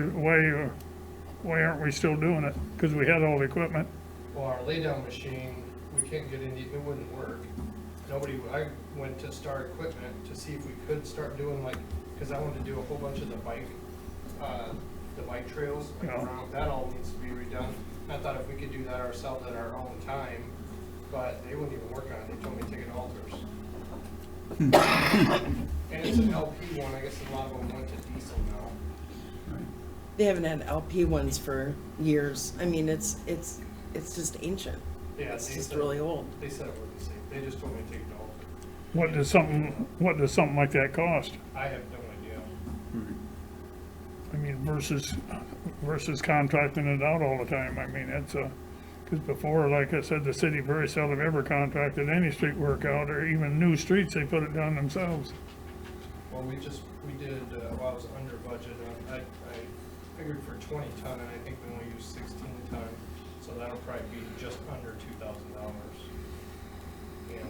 aren't we still doing it? Because we had all the equipment. Well, our laydown machine, we can't get into, it wouldn't work. I went to Star Equipment to see if we could start doing cause I wanted to do a whole bunch of the bike trails, Yeah. around, that all needs to be redone. I thought if we could do that ourselves at our own time, but they wouldn't even work on it, they told me to take it to Alters. And it's an LP one, I guess a lot of them went to diesel now. They haven't had LP ones for years. I mean, it's just ancient. Yeah, It's they just said- really old. They said it wasn't safe, they just told me to take it to Alters. What does something like that cost? I have no idea. I mean, versus contracting it out all the time. I mean, because before, like I said, the city very seldom ever contracted any street work out, or even new streets, they put it down themselves. Well, we did, I was under budget, I figured for 20 ton, and I think we only used 16 ton, so that'll probably be just under $2,000. And,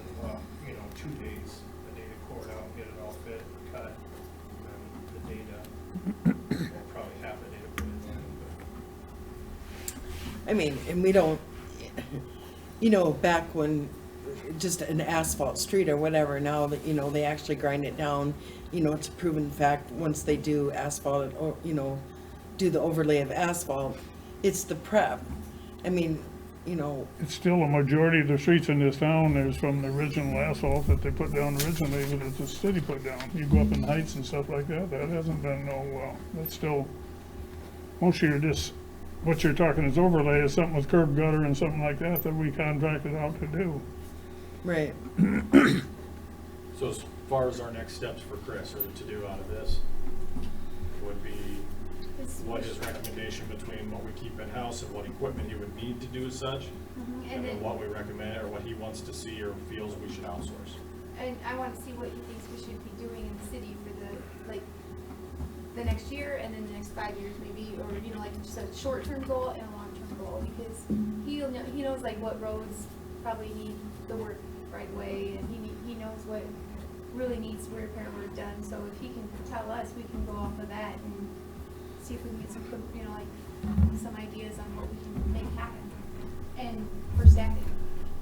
2 days, the day to core it out, get it all fit, cut, and then the day to, well, probably half a day to put it in, I mean, and we don't, back when just an asphalt street or whatever, now that, they actually grind it down, it's a proven fact, once they do asphalt, or, do the overlay of asphalt, it's the prep. I mean, It's still a majority of the streets in this town is from the original asphalt that they put down originally, that the city put down. You go up in Heights and stuff like that, that hasn't been that's still, most of what you're talking is overlay is something with curb gutter and something like that we contracted out to do. right. So as far as our next steps for Chris, or to do out of this, would be what his recommendation between what we keep in-house and what equipment he would need to do as such, And and then then, what we recommend, or what he wants to see or feels we should outsource. and I wanna see what he thinks we should be doing in the city for the next year, and then the next 5 years maybe, or, just a short-term goal and a long-term goal, because he knows what roads probably need the work right away, and he knows what really needs repair work done, so if he can tell us, we can go off of that and see if we can get some, some ideas on what we can make happen, and for staffing.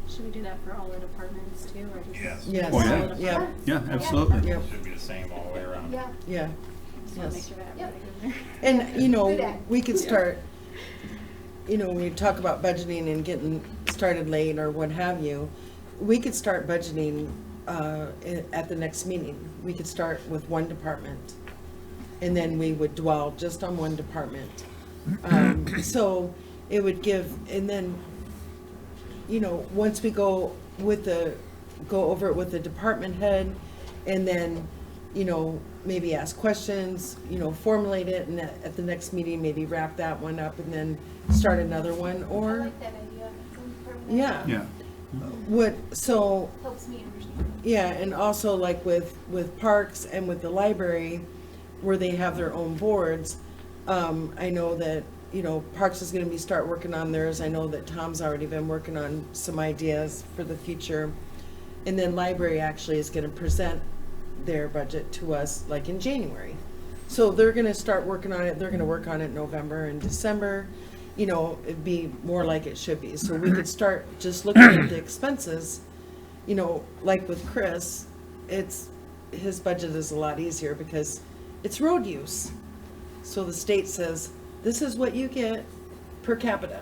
Should we do that for all the departments too, or just? Yes. Yes. Oh, yeah. Yeah. Yeah, absolutely. Yep. Should be the same all the way around. Yeah. Yeah. Just wanna make Yes. sure that Yep. everybody's in there. And, Do that. we could start, we talk about budgeting and getting started late or what have you. We could start budgeting at the next meeting. We could start with one department, and then we would dwell just on one department. So it would give, and then, once we go over it with the department head, and then, maybe ask questions, formulate it, and at the next meeting, maybe wrap that one up and then start another one, I or, like that idea. yeah. Yeah. Helps me understand. Yeah, and also with parks and with the library, where they have their own boards, I know that, Parks is gonna start working on theirs. I know that Tom's already been working on some ideas for the future. And then library actually is gonna present their budget to us in January. So they're gonna start working on it. They're gonna work on it November and December. It'd be more like it should be. So we could start just looking at the expenses, like with Chris, his budget is a lot easier because it's road use. So the state says, this is what you get per capita.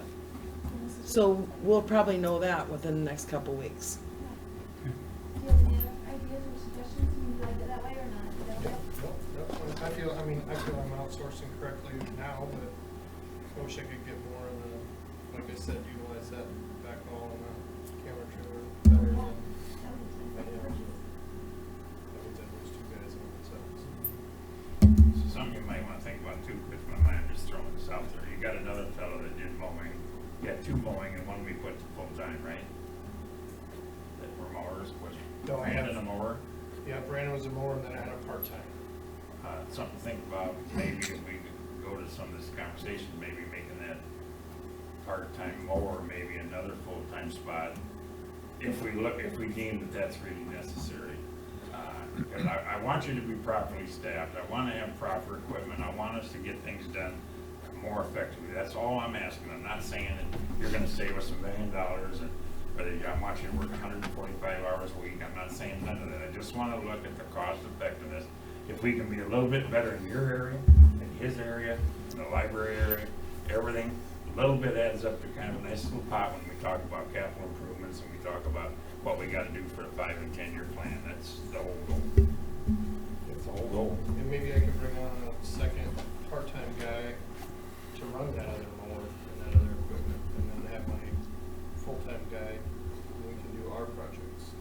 So we'll probably know that within the next couple weeks. Do you have any other ideas or suggestions? Would you like it that way or not? Is that okay? I feel I'm outsourcing correctly now, but I wish I could get more of the, like I said, said, utilize that backhoe and camera trailer better than. That means I lose 2 guys on it, so. Something you might wanna think about too, Chris, my mind just throwing this out there. You got another fellow that did mowing, you got 2 mowing and 1 we put full-time, right? That were mowers, was No, I Brandon have- a mower? Yeah, Brandon was a mower and then I had a part-time. Something to think about, maybe if we could go to some of this conversation, maybe making that part-time mower, maybe another full-time spot. If we deem that that's really necessary. Because I want you to be properly staffed, I wanna have proper equipment, I want us to get things done more effectively. That's all I'm asking. I'm not saying that you're gonna save us $1 million and whether I want you to work 145 hours a week. I'm not saying none of that. I just wanna look at the cost effectiveness. If we can be a little bit better in your area, in his area, in the library area, everything, a little bit adds up to kind of a nice little pot when we talk about capital improvements and we talk about what we gotta do for a 5 and 10-year plan. That's the whole goal. That's the whole goal. And maybe I could bring on a second part-time guy to run that other mower and that other equipment, and then have my full-time guy, and we can do our projects.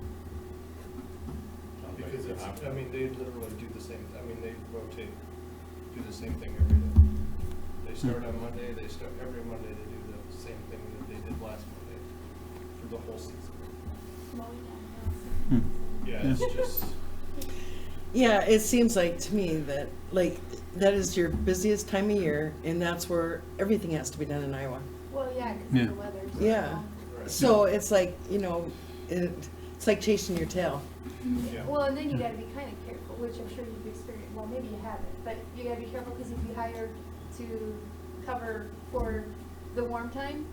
Because it's, I mean, they literally do the same, I mean, they rotate, do the same thing every day. They start on Monday, every Monday they do the same thing that they did last Monday for the whole season. Yeah, it's just, Yeah, it seems like to me that, like, that is your busiest time of year, and that's where everything has to be done in Iowa. Well, yeah, because Yeah. of the weather. too, Yeah. right. So it's like, you know, it's like chasing your tail. Yeah. Well, and then you gotta be kind of careful, which I'm sure you've experienced, well, maybe you haven't, but you gotta be careful, because if you hire to cover for the warm time,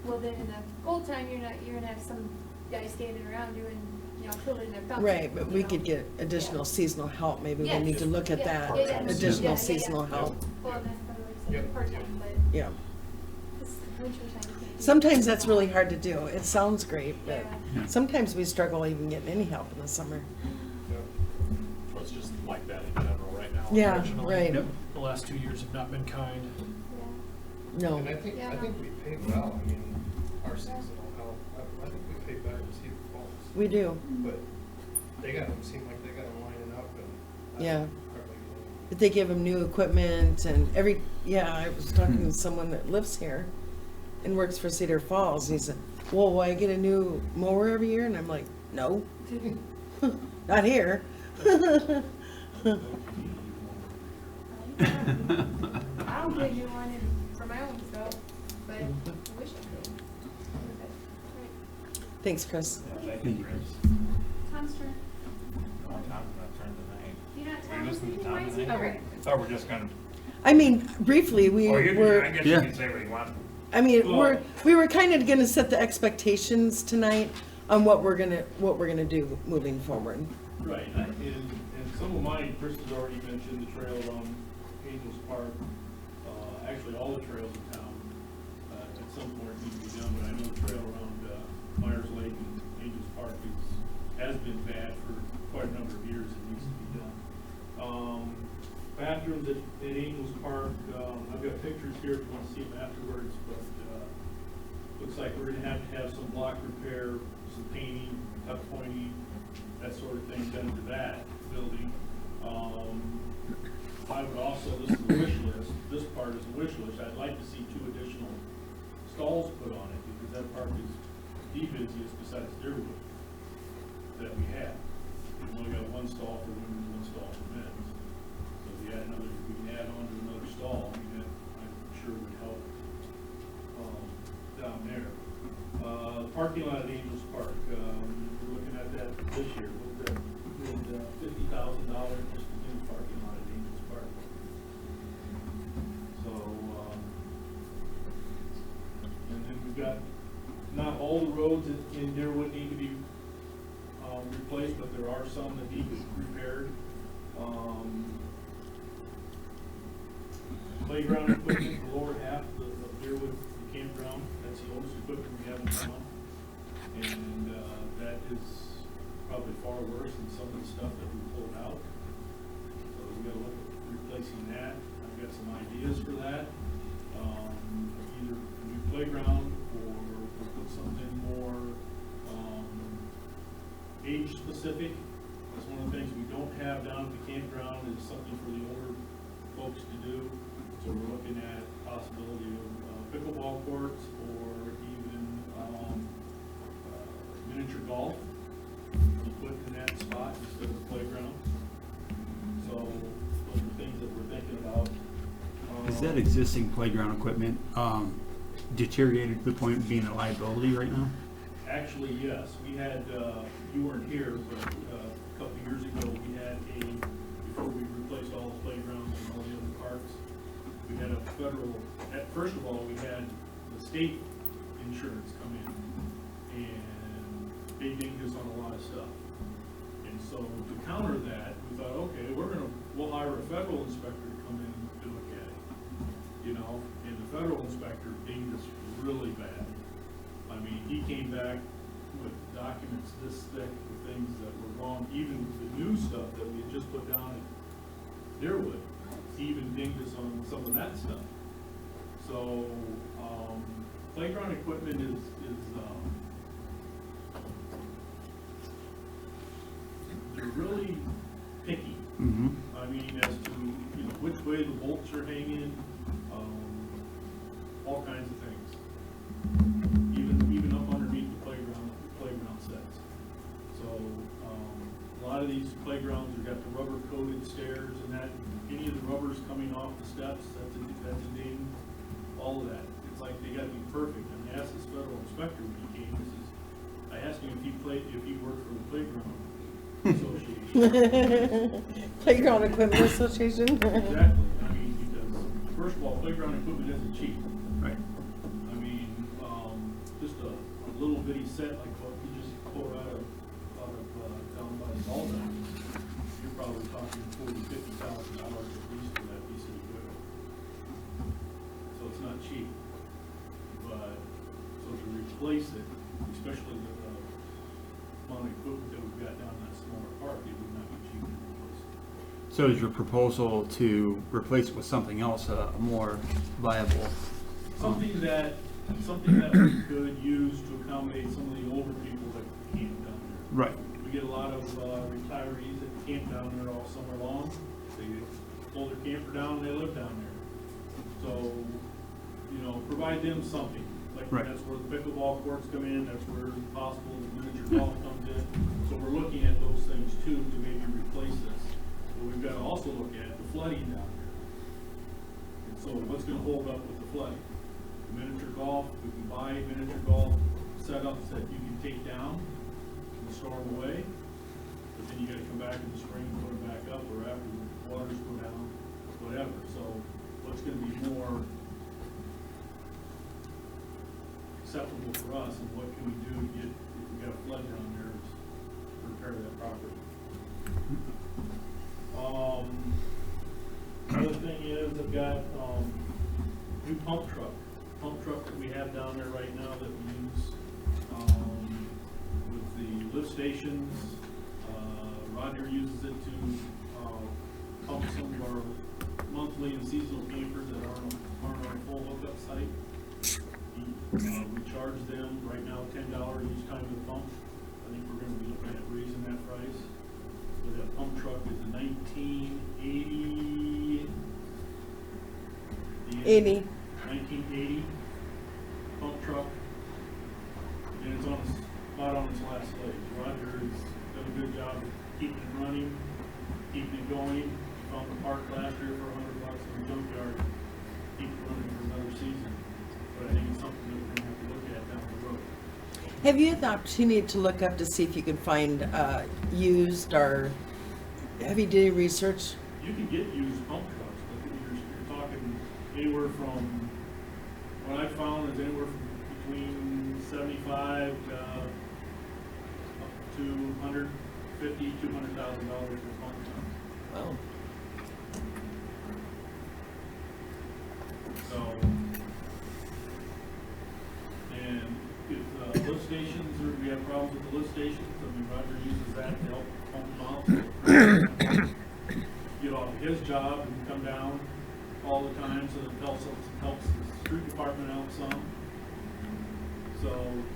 well, then in the cold time, you're gonna have some guy standing around doing, you know, filling their pumps. Right, but we you know. could get additional Yeah. seasonal help. Maybe we Yes. need to look at Yeah, that. yeah, yeah. Additional Yeah, seasonal yeah. help. Well, that's probably what Yep. you said, part-time, but Yeah. this winter time. you can't do Sometimes that. that's really hard to do. It sounds great, but Yeah. sometimes we struggle even getting any help in the summer. Yeah. So it's just like that in general right now. Yeah, unfortunately. right. Yep. The last 2 years have not been kind. Yeah. No. And I think Yeah. we pay well, I mean, our seasonal help, I think we pay better than Cedar Falls. We do. But they got them, seem like they got them lining up and. Yeah. hardly But they give them new equipment and I was talking to someone that lives here and works for Cedar Falls. And he said, well, will I get a new mower every year? And I'm like, no, not here. I don't get a new one for my own stuff, but I wish I could. Right. Thanks, Chris. Yeah, thank you, Chris. Tom's turn. No, Tom's not turning tonight. You're not Are telling you us listening to anything? Why Tom is he tonight? here? I thought we're just gonna, I mean, briefly, we oh, I were, guess Yeah. you can say what you want. I mean, Well- we were kind of gonna set the expectations tonight on what we're gonna do moving forward. Right, and some of mine, Chris has already mentioned the trail around Angels Park, actually all the trails in town, at some point need to be done, but I know the trail around, Myers Lake and Angels Park has been bad for quite a number of years, it needs to be done. Bathrooms at Angels Park, I've got pictures here if you wanna see them afterwards, but, looks like we're gonna have some block repair, some painting, tuck pointing, that sort of thing done to that building. I would also, this is a wish list, this part is a wish list, I'd like to see 2 additional stalls put on it, because that park is the busiest besides Deerwood that we have. We've only got 1 stall for women and 1 stall for men. So if you add another, we can add on to another stall, I mean, that I'm sure would help, down there. Parking lot at Angels Park, we're looking at that this year, we're at $50,000 just to do the parking lot at Angels Park. So, and then we've got, not all the roads in Deerwood need to be, replaced, but there are some that need to be repaired. Playground equipment, the lower half of Deerwood campground, that's the oldest equipment we have in town. And, that is probably far worse than some of the stuff that we pulled out. So we gotta look at replacing that. I've got some ideas for that. Either a new playground or we'll put something more, age-specific. That's one of the things we don't have down at the campground, is something for the older folks to do. So we're looking at possibility of pickleball courts, or even, miniature golf, you put in that spot instead of the playground. So those are things that we're thinking about. Is that existing playground equipment deteriorated to the point of being a liability right now? Actually, yes, we had, you weren't here, but a couple of years ago, we had before we replaced all the playgrounds and all the other parks, we had a federal, first of all, we had the state insurance come in, and they dinged us on a lot of stuff. And so to counter that, we thought, okay, we'll hire a federal inspector to come in to look at it. You know, and the federal inspector dinged us really bad. I mean, he came back with documents this thick with things that were wrong, even the new stuff that we had just put down at Deerwood. He even dinged us on some of that stuff. So, playground equipment is they're really picky. Mm-hmm. I mean, as to, which way the bolts are hanging, all kinds of things. Even up underneath the playground sets. So, a lot of these playgrounds have got the rubber coated stairs and that, any of the rubbers coming off the steps, that's a ding, all of that. It's like they gotta be perfect. And I asked this federal inspector when he came, I asked him if he worked for the playground association. Playground Equipment Association? Exactly. I mean, because first of all, playground equipment isn't cheap. Right. I mean, just a little bitty set like what you just pulled out of down by the ball diamonds, you're probably talking $40,000-$50,000 at least for that piece of equipment. So it's not cheap. But so to replace it, especially the amount of equipment that we've got down in that smaller park, it would not be cheap to replace it. So is your proposal to replace it with something else, a more viable? Something that we could use to accommodate some of the older people that camp down there. Right. We get a lot of retirees that camp down there all summer long. They pull their camper down and they live down there. So, provide them something. Like Right. That's where the pickleball courts come in, that's where possible the miniature golf comes in. So we're looking at those things too to maybe replace this. But we've got to also look at the flooding down there. And so what's going to hold up with the flooding? Miniature golf, we can buy miniature golf setups that you can take down and store them away, but then you gotta come back in the spring and put them back up, or after the waters go down, whatever. So what's gonna be more acceptable for us, and what can we do to get, if we got a flood down there, is repair that property. Another thing is, I've got, new pump truck that we have down there right now that we use with the lift stations. Roger uses it to pump some of our monthly and seasonal campers that aren't on a full hookup site. We charge them right now $10 each time they pump. I think we're going to be looking at raising that price. So that pump truck is a 1980 pump truck, and it's about on its last legs. Roger has done a good job of keeping it running, keeping it going. Found the park last year for $100 in the junkyard. Keep it running for another season. But I think it's something that we're going to have to look at down the road. Have you had the opportunity to look up to see if you can find used, or have you did any research? You can get used pump trucks, but you're talking anywhere from, what I found is anywhere from between 75 up to $150,000, $200,000 for pump trucks. Well, So, and if lift stations, or we have problems with the lift stations, I mean, Roger uses that to help pump them out. So get off his job and come down all the time, so that helps the street department out some. So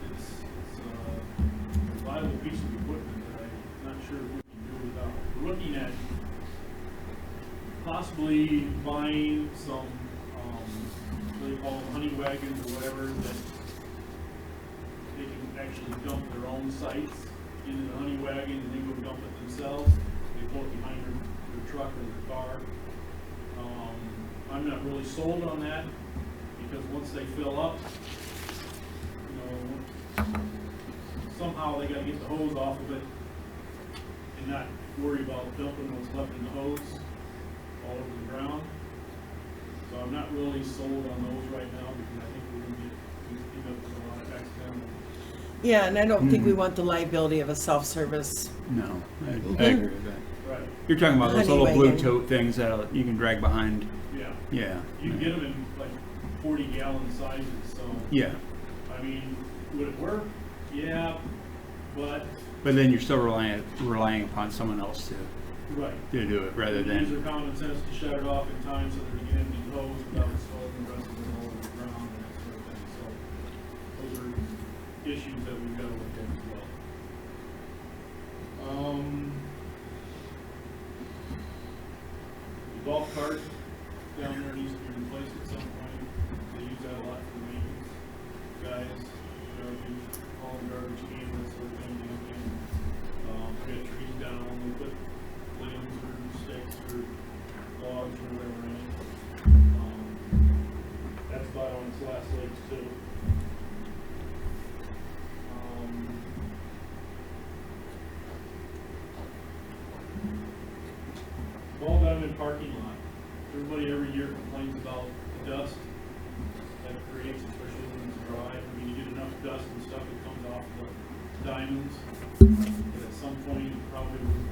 it's a viable piece of equipment that I'm not sure we can do without. We're looking at possibly buying some, what do they call them, honey wagons or whatever, that they can actually dump their own sites into the honey wagon and then go dump it themselves. They pull it behind their truck or their car. I'm not really sold on that, because once they fill up, you know, somehow they gotta get the hose off of it and not worry about dumping what's left in the hose all over the ground. So I'm not really sold on those right now, because I think we're gonna end up with a lot of accidental. Yeah, and I don't think we want the liability of a self-service. No, I agree with that. Right, You're talking about those Honey little blue wagon. tote things that you can drag behind. yeah. Yeah. You can get them in like 40-gallon sizes, so. Yeah, I mean, would it work? Yeah, but. but then you're still relying upon someone else Right. to do it rather Use than. their common sense to shut it off in time so that they can empty the hose without installing the rest of it all over the ground and that sort of thing. So those are issues that we've got to look at as well. The golf cart down there needs to be replaced at some point. They use that a lot for maintenance. Guys, garbage, hauling garbage can, that sort of thing. We got trees down, we put limbs or sticks or logs or whatever in it. That's about on its last legs too. Ball diamond parking lot. Everybody every year complains about the dust that it creates, especially when it's dry. I mean, you get enough dust and stuff that comes off the diamonds. But at some point, it probably would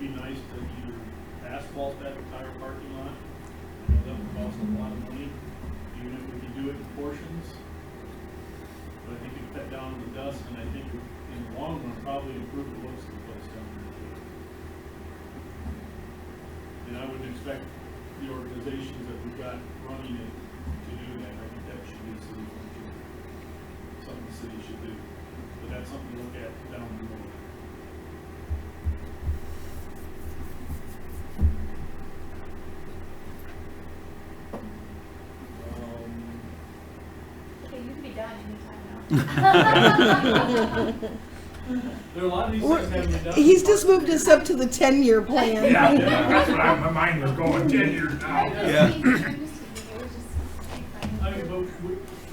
be nice to either asphalt that entire parking lot. I know that would cost a lot of money, even if we could do it in portions. But I think it'd cut down on the dust, and I think in the long run, probably improve the looks of the place down there too. And I wouldn't expect the organizations that we've got running it to do that. I think that should be a city function, something the city should do. But that's something to look at down the road. Okay, you can be done anytime now. There are a lot of these things that haven't been done. He's just moved us up to the 10-year plan. Yeah, that's what my mind was going 10 years now. Yeah. I mean,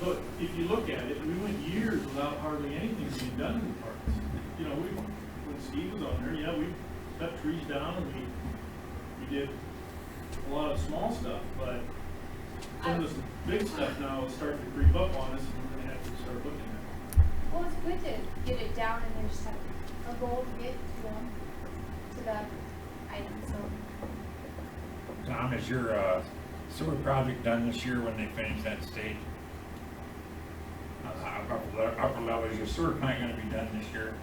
but if you look at it, we went years without hardly anything being done in the parks. You know, when Steve was on there, yeah, we cut trees down and we did a lot of small stuff, but some of this big stuff now is starting to creep up on us, and we're gonna have to start looking at it. Well, it's good to get it down and then just have a goal to get to them, to the item, so. Tom, is your sewer project done this year when they finish that stage? Upper level, is your sewer plant gonna be done this year?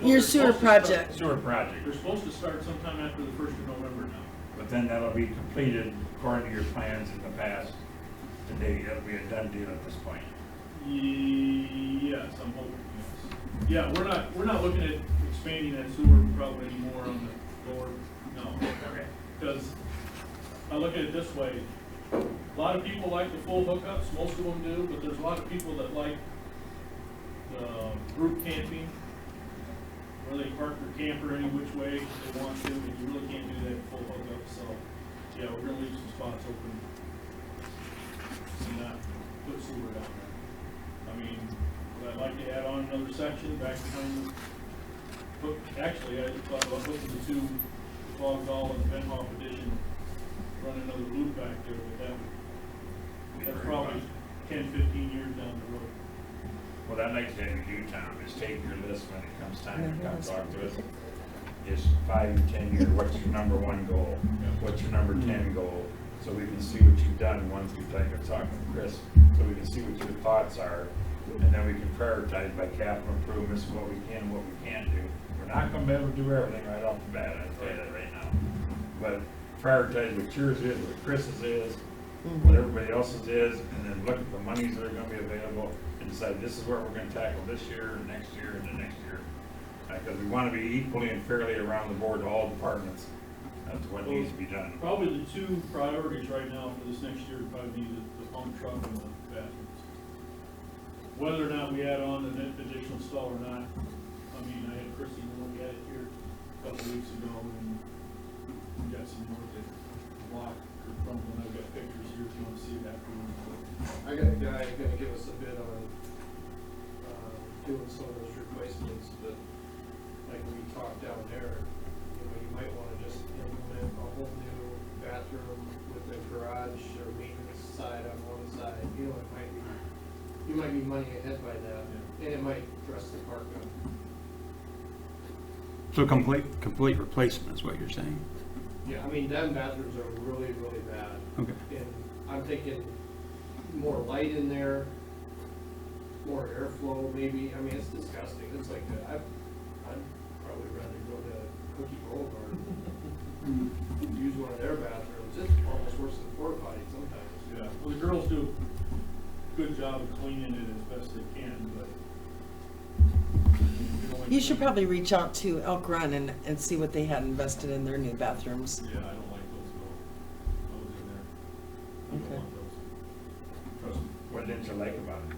Your sewer project. Sewer project, They're supposed to start sometime after the 1st of November now. but then that'll be completed according to your plans in the past today. That'll be a done deal at this point. Yes, I'm hoping, yes. Yeah, we're not looking at expanding that sewer probably anymore on the lower, no. Okay. Because I look at it this way, a lot of people like the full hookups, most of them do, but there's a lot of people that like the group camping, where they park their camper any which way they want to, and you really can't do that full hookup, so, yeah, we're gonna leave some spots open and not put sewer down there. I mean, would I like to add on another section back behind the, actually, I thought about putting the two, Bogdall and Benhoff edition, run another loop back there, but that's probably 10, 15 years down the road. What I'd like to have you do, Tom, is take your list when it comes time to come talk to us. Is 5 or 10 year, what's your number 1 goal? What's your number 10 goal? So we can see what you've done once we take a talk with Chris, so we can see what your thoughts are. And then we can prioritize by capital improvements, what we can and what we can't do. We're not gonna be able to do everything right off the bat, I'll tell you that right now. But prioritize what yours is, what Chris's is, what everybody else's is, and then look at the monies that are gonna be available, and and decide this is what we're gonna tackle this year, and next year, and the next year. Because we wanna be equally and fairly around the board to all departments. That's what needs to be done. Probably the two priorities right now for this next year would probably be the pump truck and the bathrooms. Whether or not we add on an additional stall or not, I mean, I had Chrissy look at it here a couple of weeks ago, and we got some more that block or crumbling. I've got pictures here if you wanna see it afterwards. I got a guy gonna give us a bid on, doing some of those replacements, but like we talked down there, you know, you might wanna just implement a whole new bathroom with a garage or maintenance side on one side, you know, it might be, you might be money ahead by that, and it might dress the park up. So complete replacement is what you're saying? Yeah, I mean, them bathrooms are really, really bad. Okay. And I'm thinking more light in there, more airflow maybe, I mean, it's disgusting, it's like, I'd probably rather go to Cookie Boulevard and use one of their bathrooms, it's almost worse than porta potty sometimes. Yeah, well, the girls do a good job of cleaning it as best they can, but. You should probably reach out to Elk Run and see what they had invested in their new bathrooms. Yeah, I don't like those in there. I don't Okay. want those. Trust me. What didn't you like about it?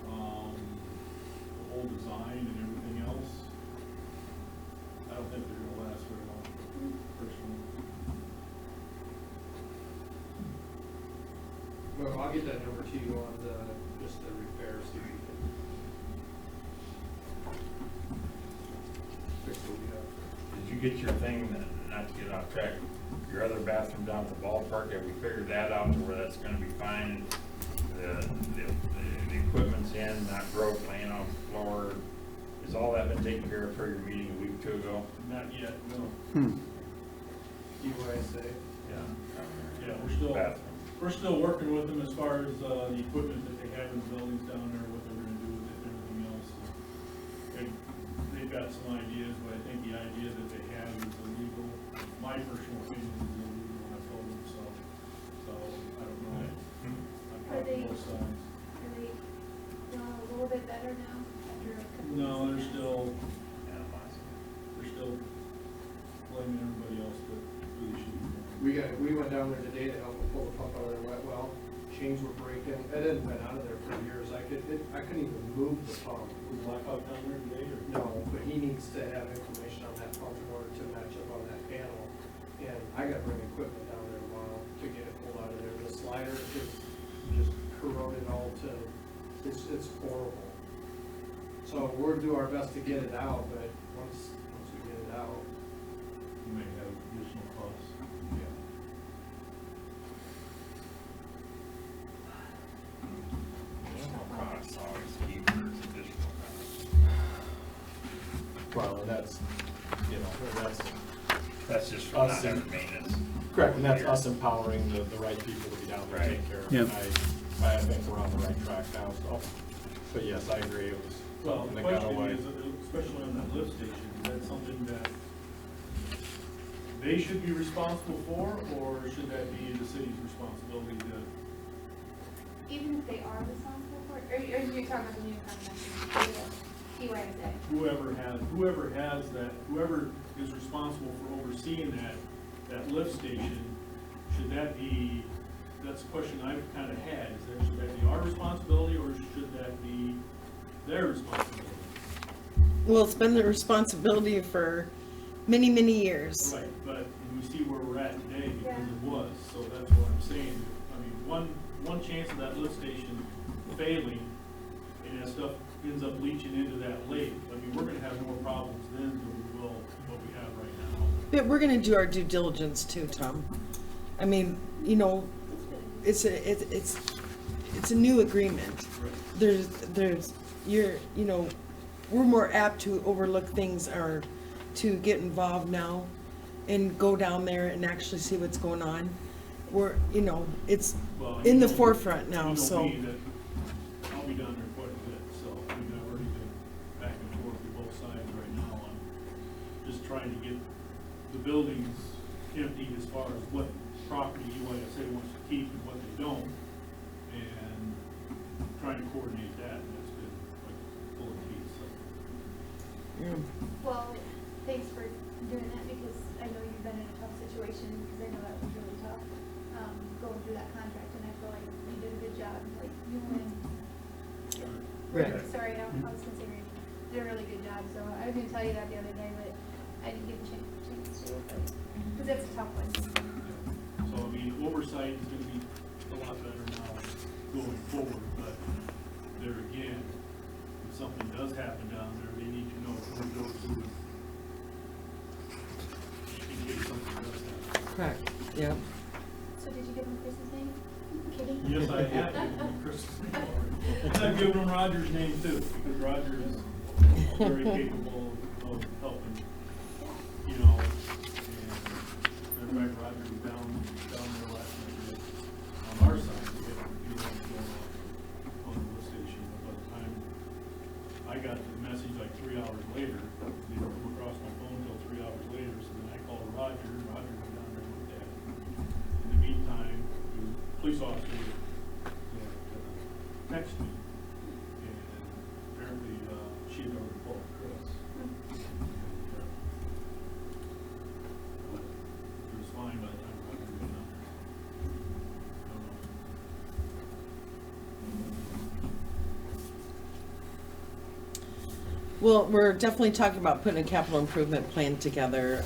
The whole design and everything else, I don't think they're gonna last very long, personally. Well, I'll get that number to you on just the repairs, see if you can fix what we have. Did you get your thing, not to get off track, your other bathroom down at the ballpark, have we figured that out to where that's gonna be fine? The equipment's in, not broke, laying on the floor, is all that been taken care of for your meeting a week or two ago? Not yet, no. EYSA. Yeah. Yeah, we're still working with them as far as, the equipment that they have in the buildings down there, what they're gonna do with it and everything else. They've got some ideas, but I think the idea that they have is illegal. My personal opinion is illegal, I told them so. So, I don't know. I'm Are they- talking both sides. Are they doing a little bit better now after a couple No, weeks they're of that? still blaming everybody else, but really shouldn't. We went down there today to help them pull the pump out of their wet well, chains were breaking, it hadn't been out of there for years, I couldn't even move the pump. Was Blackhawk down there today, or? No, but he needs to have information on that pump in order to match up on that panel. And I gotta bring equipment down there tomorrow to get it pulled out of there. The slider is just corroded all to, it's horrible. So we'll do our best to get it out, but once we get it out, You may have additional costs. yeah. Costs, always keepers, additional costs. Well, and that's, you know, That's just for Us not having and- maintenance. correct, and that's us empowering the right people to be down there and take care of it. Yep. I think we're on the right track now, so, but yes, I agree, it was Well, something the that got question away. is, especially on that lift station, is that something that they should be responsible for, or should that be the city's responsibility to? Even if they are responsible for it, or you're talking about the new contract, EYSA? Whoever is responsible for overseeing that lift station, should that be, that's a question I've kind of had, should that be our responsibility, or should that be their responsibility? Well, it's been the responsibility for many, many years. Right, but we see where we're at today because Yeah. it was, so that's what I'm saying. I mean, one chance of that lift station failing and that stuff ends up leaching into that lake, I mean, we're gonna have more problems then than we will what we have right now. But we're gonna do our due diligence too, Tom. I mean, you know, it's a new agreement. Right. We're more apt to overlook things or to get involved now and go down there and actually see what's going on. It's Well, in you the know- forefront now, you know so. me, that I'll be down there quite a bit, so we've already been back and forth with both sides right now on just trying to get the buildings emptied as far as what property UISA wants to keep and what they don't, and trying to coordinate that, and that's Well, thanks for doing that, because I know you've been in a tough situation, because I know that was really tough, going through that contract, and I feel like you did a good job, like, you and, Right. sorry, I was gonna say Randy, did a really good job, so I was gonna tell you that the other day, but I didn't get a chance to, because that's a tough one. So, I mean, oversight is gonna be a lot better now going forward, but there again, if something does happen down there, they need to know who goes to it. In case something does happen. Correct, yeah. So did you give him Chris's name? Kidding? Yes, I have given him Chris's name already. I've given him Roger's name too, because Roger is very capable of helping, you know. And matter of fact, Roger was down there last night on our side to get, you know, going on the lift station. But by the time I got the message like 3 hours later, it didn't come across my phone until 3 hours later, so then I called Roger, and Roger went down there and looked at it. In the meantime, the police officer texted me, and apparently, she had already called Chris. But it was fine by the time Roger got down there. Well, we're definitely talking about putting a capital improvement plan together.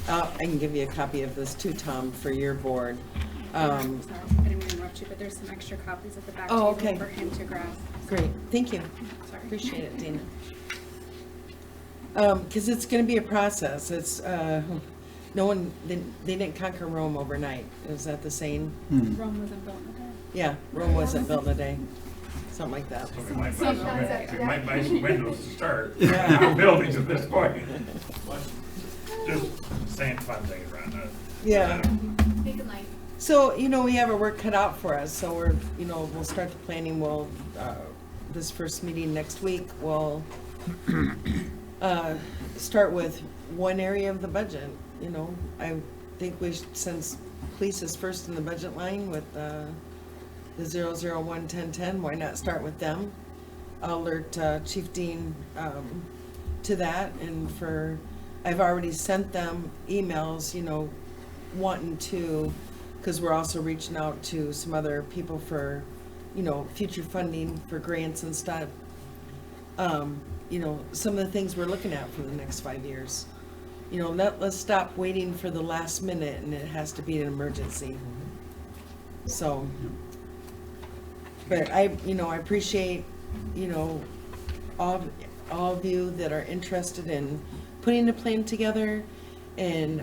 I can give you a copy of this too, Tom, for your board. Sorry, I didn't mean to interrupt you, but there's some extra copies at the back Oh, table okay. for him to grab. Great, thank you. Sorry. Appreciate it, Dana. Because it's going to be a process. It's, no one, they didn't conquer Rome overnight. Is that the saying? Rome wasn't built in a day. Yeah, Rome wasn't built in a day. Something like that. So we might buy Some some, concept, we yeah. might buy some windows to start, Yeah. not buildings at this point. Just saying fun things around that. Yeah. Thinking like, So, we have our work cut out for us, so we'll start the planning, this first meeting next week, we'll, start with one area of the budget, I think since police is first in the budget line with, the 001-1010, why not start with them? I'll alert, Chief Dean, to that, and I've already sent them emails, wanting to, because we're also reaching out to some other people for, future funding for grants and stuff. Some of the things we're looking at for the next 5 years. Let's stop waiting for the last minute and it has to be an emergency. So, but I appreciate, all of you that are interested in putting a plan together and,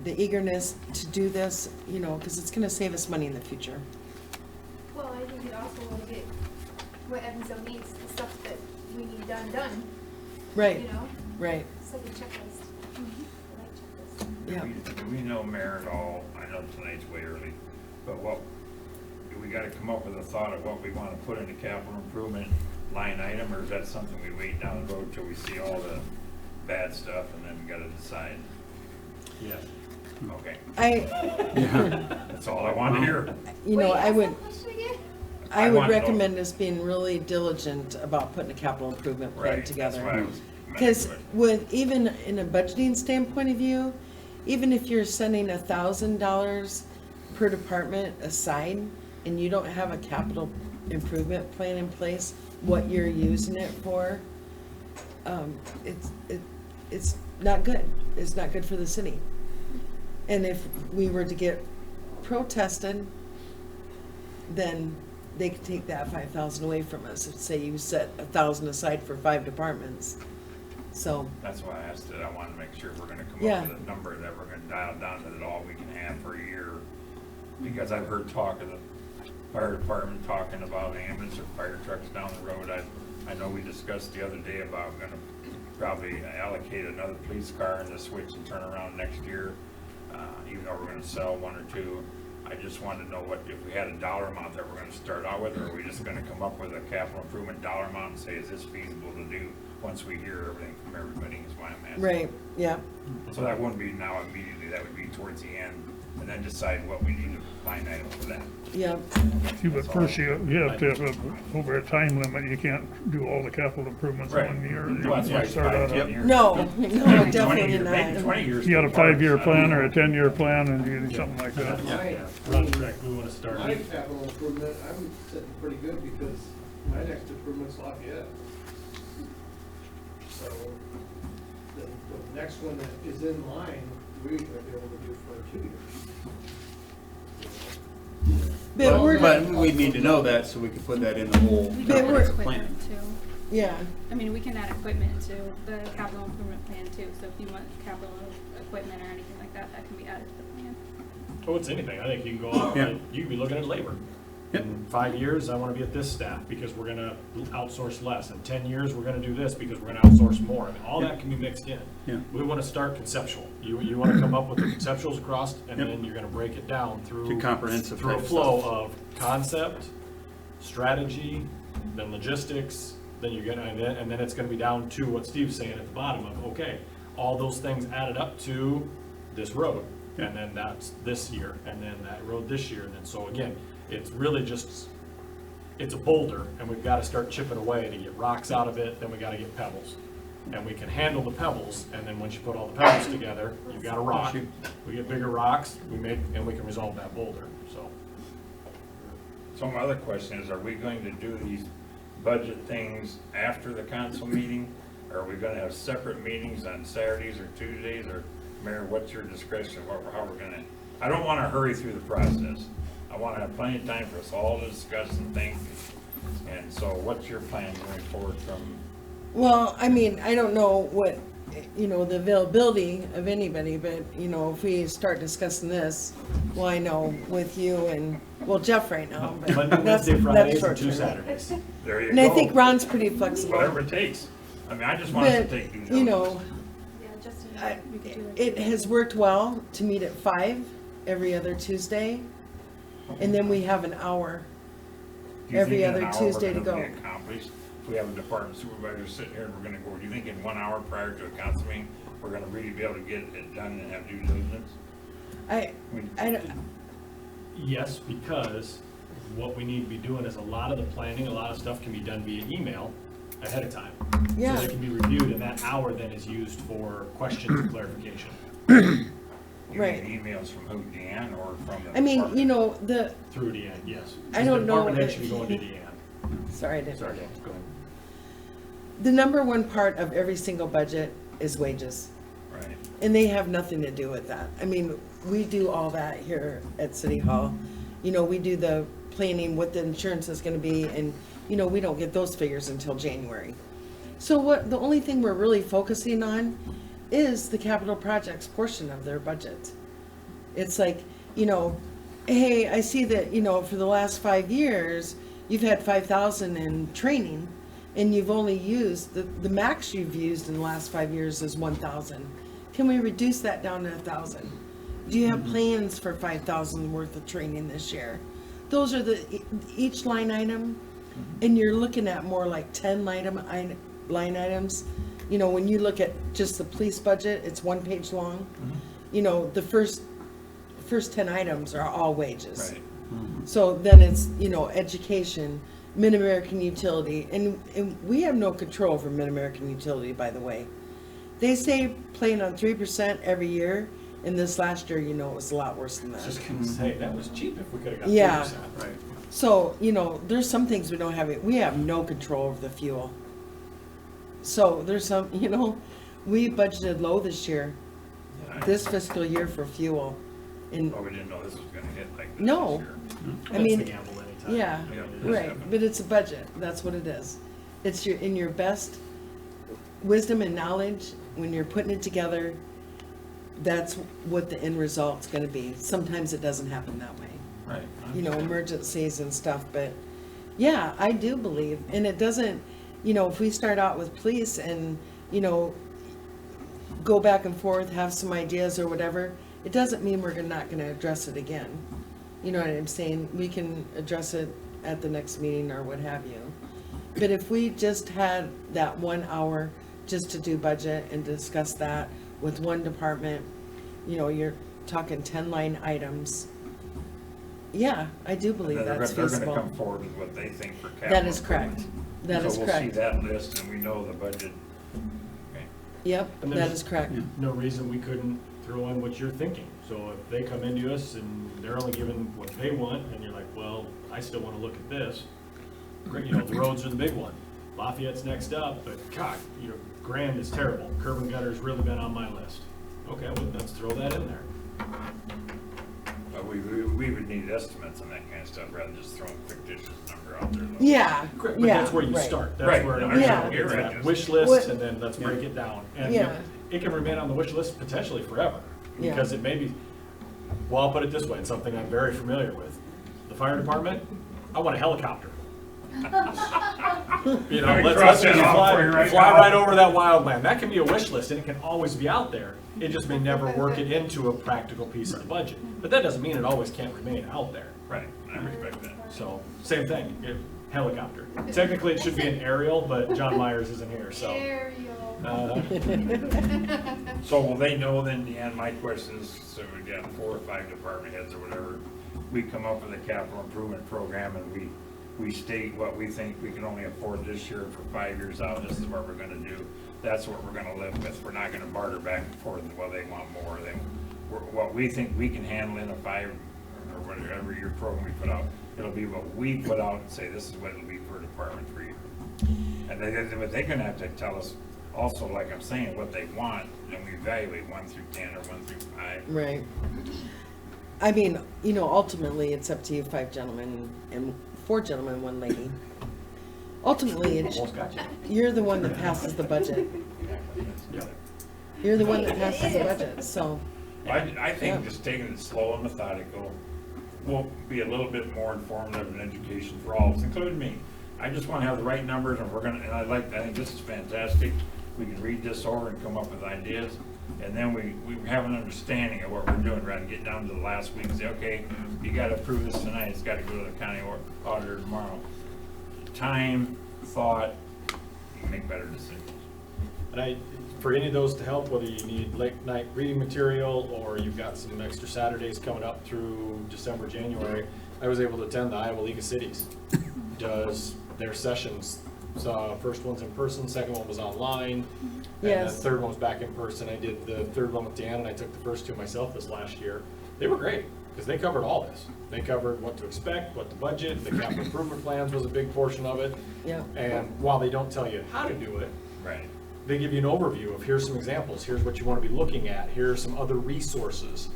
the eagerness to do this, because it's going to save us money in the future. well, I think it also will get what Evansdale needs, the stuff that we need done, Right, you know? right, It's like a checklist. I like checklists. yeah. Do we know, Mayor, at all, I know tonight's way early, but do we gotta come up with a thought of what we wanna put in the capital improvement line item, or is that something we wait down the road till we see all the bad stuff and then we gotta decide? Yeah. Okay, Yeah. that's all I wanted to hear. Wait, I ask would, that question again? I I would want to know. recommend us being really diligent about putting a capital improvement plan Right, that's together. why I was. Because even in a budgeting standpoint of view, even if you're sending $1,000 per department aside and you don't have a capital improvement plan in place, what you're using it for, it's not good. It's not good for the city. And if we were to get protested, then they could take that 5,000 away from us. If, say you set 1,000 aside for 5 departments. So, That's why I asked it, I wanted to make sure we're gonna come Yeah. up with a number that we're gonna dial down to that all we can have for a year. Because I've heard talk of the fire department talking about ambulance or fire trucks down the road. I know we discussed the other day about gonna probably allocate another police car in the switch and turn around next year, even though we're gonna sell 1 or 2. I just wanted to know if we had a dollar amount that we're gonna start out with, or are we just gonna come up with a capital improvement dollar amount and say, is this feasible to do once we hear everything from everybody, is why I'm asking. right, yeah, So that wouldn't be now immediately, that would be towards the end. and then decide what we need to line item for that. Yep. See, but first you have to have over a time limit, you can't do all the capital improvements in 1 year. Well, that's why You it's start out 5 at- years. No, no, 20 definitely years, maybe not. 20 years. You got a too far. 5-year I plan don't or a know. 10-year plan and you do something like that. Ron, correct, we wanna start. My capital improvement, I'm sitting pretty good because my next improvement's Lafayette. So the next one that is in line, we're gonna be able to do for 2 years. But we're, But we need to know that so we can put that in the whole We But can add we're- comprehensive plan. equipment too. yeah, I mean, we can add equipment to the capital improvement plan too, so if you want capital equipment or anything like that, that can be added to the plan. Oh, it's anything, I think you can go out, Yeah. and you can be looking at labor. Yep. In 5 years, I wanna be at this staff because we're gonna outsource less. In 10 years, we're gonna do this because we're gonna outsource more. I mean, all that can be mixed in. Yeah. We wanna start conceptual. You wanna come up with the conceptuals across, and Yep. then you're gonna break it down through. To comprehensive Through a type flow stuff. of concept, strategy, then logistics, then you're gonna, and then it's gonna be down to what Steve's saying at the bottom of, okay, all those things added up to this road. And then that's this year, and then that road this year, and then, so again, it's really just, it's a boulder, and we've gotta start chipping away to get rocks out of it, then we gotta get pebbles. And we can handle the pebbles, and then once you put all the pebbles together, you've got a rock. We get bigger rocks, and we can resolve that boulder, so. So my other question is, are we going to do these budget things after the council meeting? Or are we gonna have separate meetings on Saturdays or Tuesdays, or Mayor, what's your discretion, how we're gonna, I don't wanna hurry through the process. I wanna have plenty of time for us all to discuss and think, and so what's your plan going forward from, well, I mean, I don't know what, the availability of anybody, but, if we start discussing this, well, I know with you and, well, Jeff right now, but Monday, that's, Wednesday, Fridays, that's and 2 short term. Saturdays. there you go. And I think Ron's pretty flexible. Whatever it takes. I mean, I just want us to But, take due diligence. Yeah, Justin, I- we could do like. it has worked well to meet at 5 every other Tuesday, and then we have an hour. Do you every think in other an hour Tuesday we're to gonna go. be accomplished? If we have a department supervisor sitting here and we're gonna go, do you think in 1 hour prior to a council meeting, we're gonna really be able to get it done and have due diligence? I don't, Yes, because what we need to be doing is a lot of the planning, a lot of stuff can be done via email ahead of time. Yeah. So they can be reviewed, and that hour then is used for questions and clarification You Right. get emails from who, Deanne, or from the I mean, department? the, through Deanne, yes. I don't know The department head if- should be going to Deanne. sorry, I didn't. Sorry, Dan, go ahead. The number one part of every single budget is wages, Right. and they have nothing to do with that. I mean, we do all that here at City Hall. We do the planning, what the insurance is gonna be, and, we don't get those figures until January. So the only thing we're really focusing on is the capital projects portion of their budget. It's like, hey, I see that, for the last 5 years, you've had 5,000 in training, and you've only used, the max you've used in the last 5 years is 1,000. Can we reduce that down to 1,000? Do you have plans for 5,000 worth of training this year? Those are each line item, and you're looking at more like 10 line items. When you look at just the police budget, it's 1 page long. The first 10 items are all wages. Right. So then it's, education, Mid-American Utility, and we have no control over Mid-American Utility, by the way. They say playing on 3% every year, and this last year, it was a lot worse than I that. was just gonna say, that was cheap if we could've got 3%. Yeah. Right. So, there's some things we don't have, we have no control over the fuel. So there's some, we budgeted low this year, Yeah, this fiscal year for fuel. And, But we didn't know this was gonna hit like this No. this year. I That's mean, the gamble anytime. yeah, Yeah, it does right, happen. but it's a budget, that's what it is. It's in your best wisdom and knowledge, when you're putting it together, that's what the end result's gonna be. Sometimes it doesn't happen that way. Right. Emergencies and stuff, but yeah, I do believe, and it doesn't, if we start out with police and, go back and forth, have some ideas or whatever, it doesn't mean we're not gonna address it again. You know what I'm saying? We can address it at the next meeting or what have you. But if we just had that 1 hour just to do budget and discuss that with one department, you're talking 10-line items. Yeah, I do believe And then that's they're feasible. gonna come forward with what they think for capital. That is correct. improvements. That is So we'll see correct. that list and we know the budget. Okay. Yep, And that there's- is correct. No reason we couldn't throw in what you're thinking. So if they come into us and they're only given what they want, and you're like, well, I still wanna look at this. Great, you know, the roads are the big one. Lafayette's next up, but God, you know, Grand is terrible. Curb and gutter's really been on my list. Okay, well, let's throw that in there. But we would need estimates on that kind of stuff rather than just throwing fictitious number out there. Yeah, But yeah, that's where you right. start. Right. That's where Yeah. it's that Right. wish list, What- and then let's break it down. And Yeah. it can remain on the wish list potentially forever. Yeah. Because it may be, well, I'll put it this way, it's something I'm very familiar with. The fire department, I want a helicopter. You know, Let me let's cross just that off for you fly right fly now. right over that wildland. That can be a wish list, and it can always be out there. It just may never work it into a practical piece of the budget. But that doesn't mean it always can't remain out there. Right, I respect that. So, same thing, helicopter. Technically, it should be an aerial, but John Myers isn't here, so. Ariel. So will they know then, Deanne, my question is, so we got 4 or 5 department heads or whatever, we come up with a capital improvement program and we state what we think we can only afford this year for 5 years out, this is what we're gonna do. That's what we're gonna live with, we're not gonna barter back and forth, well, they want more, what we think we can handle in a 5 or whatever year program we put out, it'll be what we put out and say, this is what it'll be per department for you. And but they're gonna have to tell us also, like I'm saying, what they want, and we evaluate 1 through 10 or 1 through 5. Right. I mean, you know, ultimately, it's up to you 5 gentlemen and 4 gentlemen, 1 lady. Ultimately, Almost got you. you're the one that passes the budget. Yeah. You're the one that passes the budget, so, I think Yeah. just taking it slow and methodical will be a little bit more informative and education for all of us, including me. I just wanna have the right numbers, and I think this is fantastic. We can read this over and come up with ideas, and then we have an understanding of what we're doing, rather than get down to the last week and say, okay, you gotta approve this tonight, it's gotta go to the county auditor tomorrow. Time, thought, you can make better decisions. And for any of those to help, whether you need late night reading material or you've got some extra Saturdays coming up through December, January, I was able to attend the Iowa League of Cities. Does their sessions, so first one's in person, second one was online, and the Yes. third one was back in person. I did the third one with Dan, and I took the first 2 myself this last year. They were great, because they covered all this. They covered what to expect, what the budget, the capital improvement plans was a big portion of it. yeah. And while they don't tell you how to do it, Right. they give you an overview of here's some examples, here's what you want to be looking at, here are some other resources,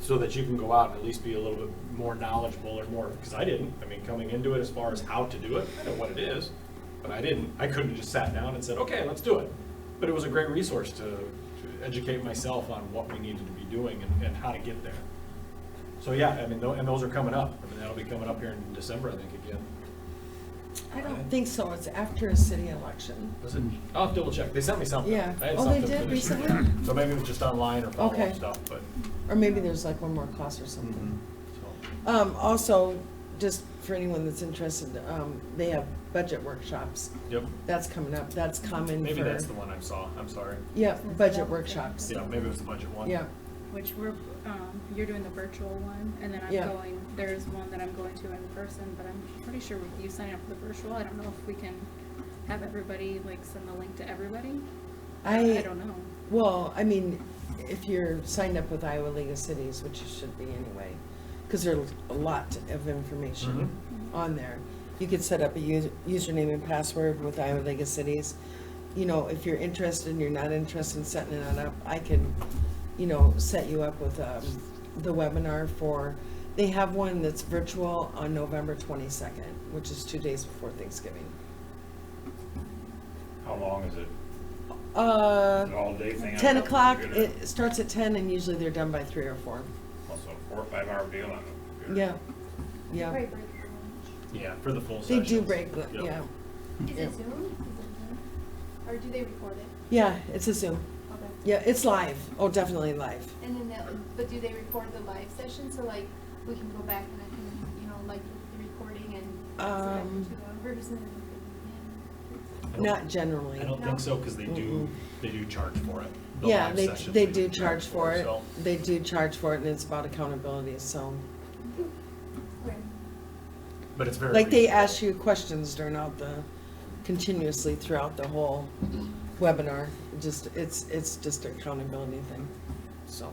so that you can go out and at least be a little bit more knowledgeable or more, because I didn't. I mean, coming into it as far as how to do it, I know what it is, but I didn't. I couldn't have just sat down and said, okay, let's do it. But it was a great resource to educate myself on what we needed to be doing and how to get there. So yeah, I mean, and those are coming up. I mean, that'll be coming up here in December, I think, again. I don't think so, it's after a city election. Was it? I'll have to double check. They sent me something. Yeah. I had Oh, they something did for this year. recently? So maybe it was just online or follow-up Okay. stuff, but. Or maybe there's like one more class or something. So, Also, just for anyone that's interested, they have budget workshops. Yep, That's coming up, that's common for. maybe that's the one I saw, I'm sorry. Yeah, budget workshops. Yeah, maybe it was the budget one. Yeah, Which you're doing the virtual one, and then Yeah. there's one that I'm going to in person, but I'm pretty sure with you signing up for the virtual, I don't know if we can have everybody, like, send the link to everybody. I don't know. well, I mean, if you're signed up with Iowa League of Cities, which you should be anyway, because there's a lot of information on there. You could set up a username and password with Iowa League of Cities. You know, if you're interested and you're not interested in setting it up, I can, you know, set you up with the webinar for, they have one that's virtual on November 22nd, which is 2 days before Thanksgiving. How long is it? An all-day thing? 10 on the o'clock, computer? it starts at 10 and usually they're done by 3 or 4. Also, 4 or 5 hour deal on the computer. Yeah, Right, yeah. break for lunch. Yeah, for the full They session. do break, Yep. yeah. Is Yeah. it Zoom? Is it Zoom? Or do they record it? Yeah, it's a Zoom. Okay. Yeah, it's live. Oh, definitely live. And then but do they record the live session, so like, we can go back and I can, you know, like the recording and send it Um, to the person? Not generally. I don't think so, because they do charge for it. The Yeah, live they sessions do charge for it. so- They do charge for it, and it's about accountability, so. But it's very. Like they reasonable. ask you questions continuously throughout the whole webinar. It's just an accountability thing, so.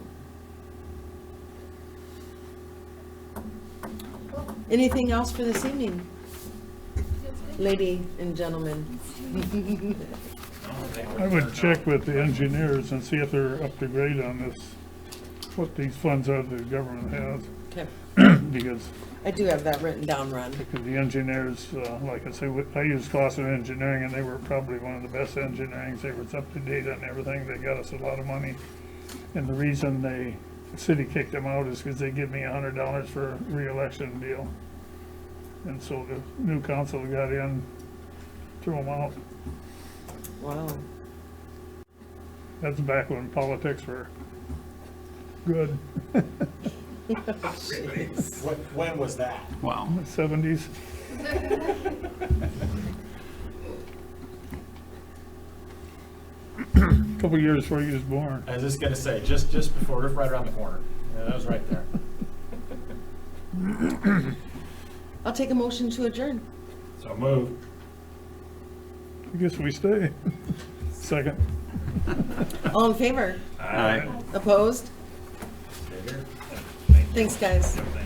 Anything else for this evening, lady and gentlemen? I would check with the engineers and see if they're up to grade on this, what these funds are the government has. Okay, Because I do have that written down, Ron. the engineers, like I say, I used Clausen Engineering, and they were probably one of the best engineering. They was up to date on everything. They got us a lot of money. And the reason the city kicked them out is because they give me $100 for a re-election deal. And so the new council got in, threw them out. Wow. That's back when politics were good, When was that? Wow. 70s. Couple years before he was born. I was just gonna say, just before, right around the corner. Yeah, that was right there. I'll take a motion to adjourn. So move. I guess we stay. Second. All in favor? Aye. Opposed? Stay here. Thanks, guys. Thank you.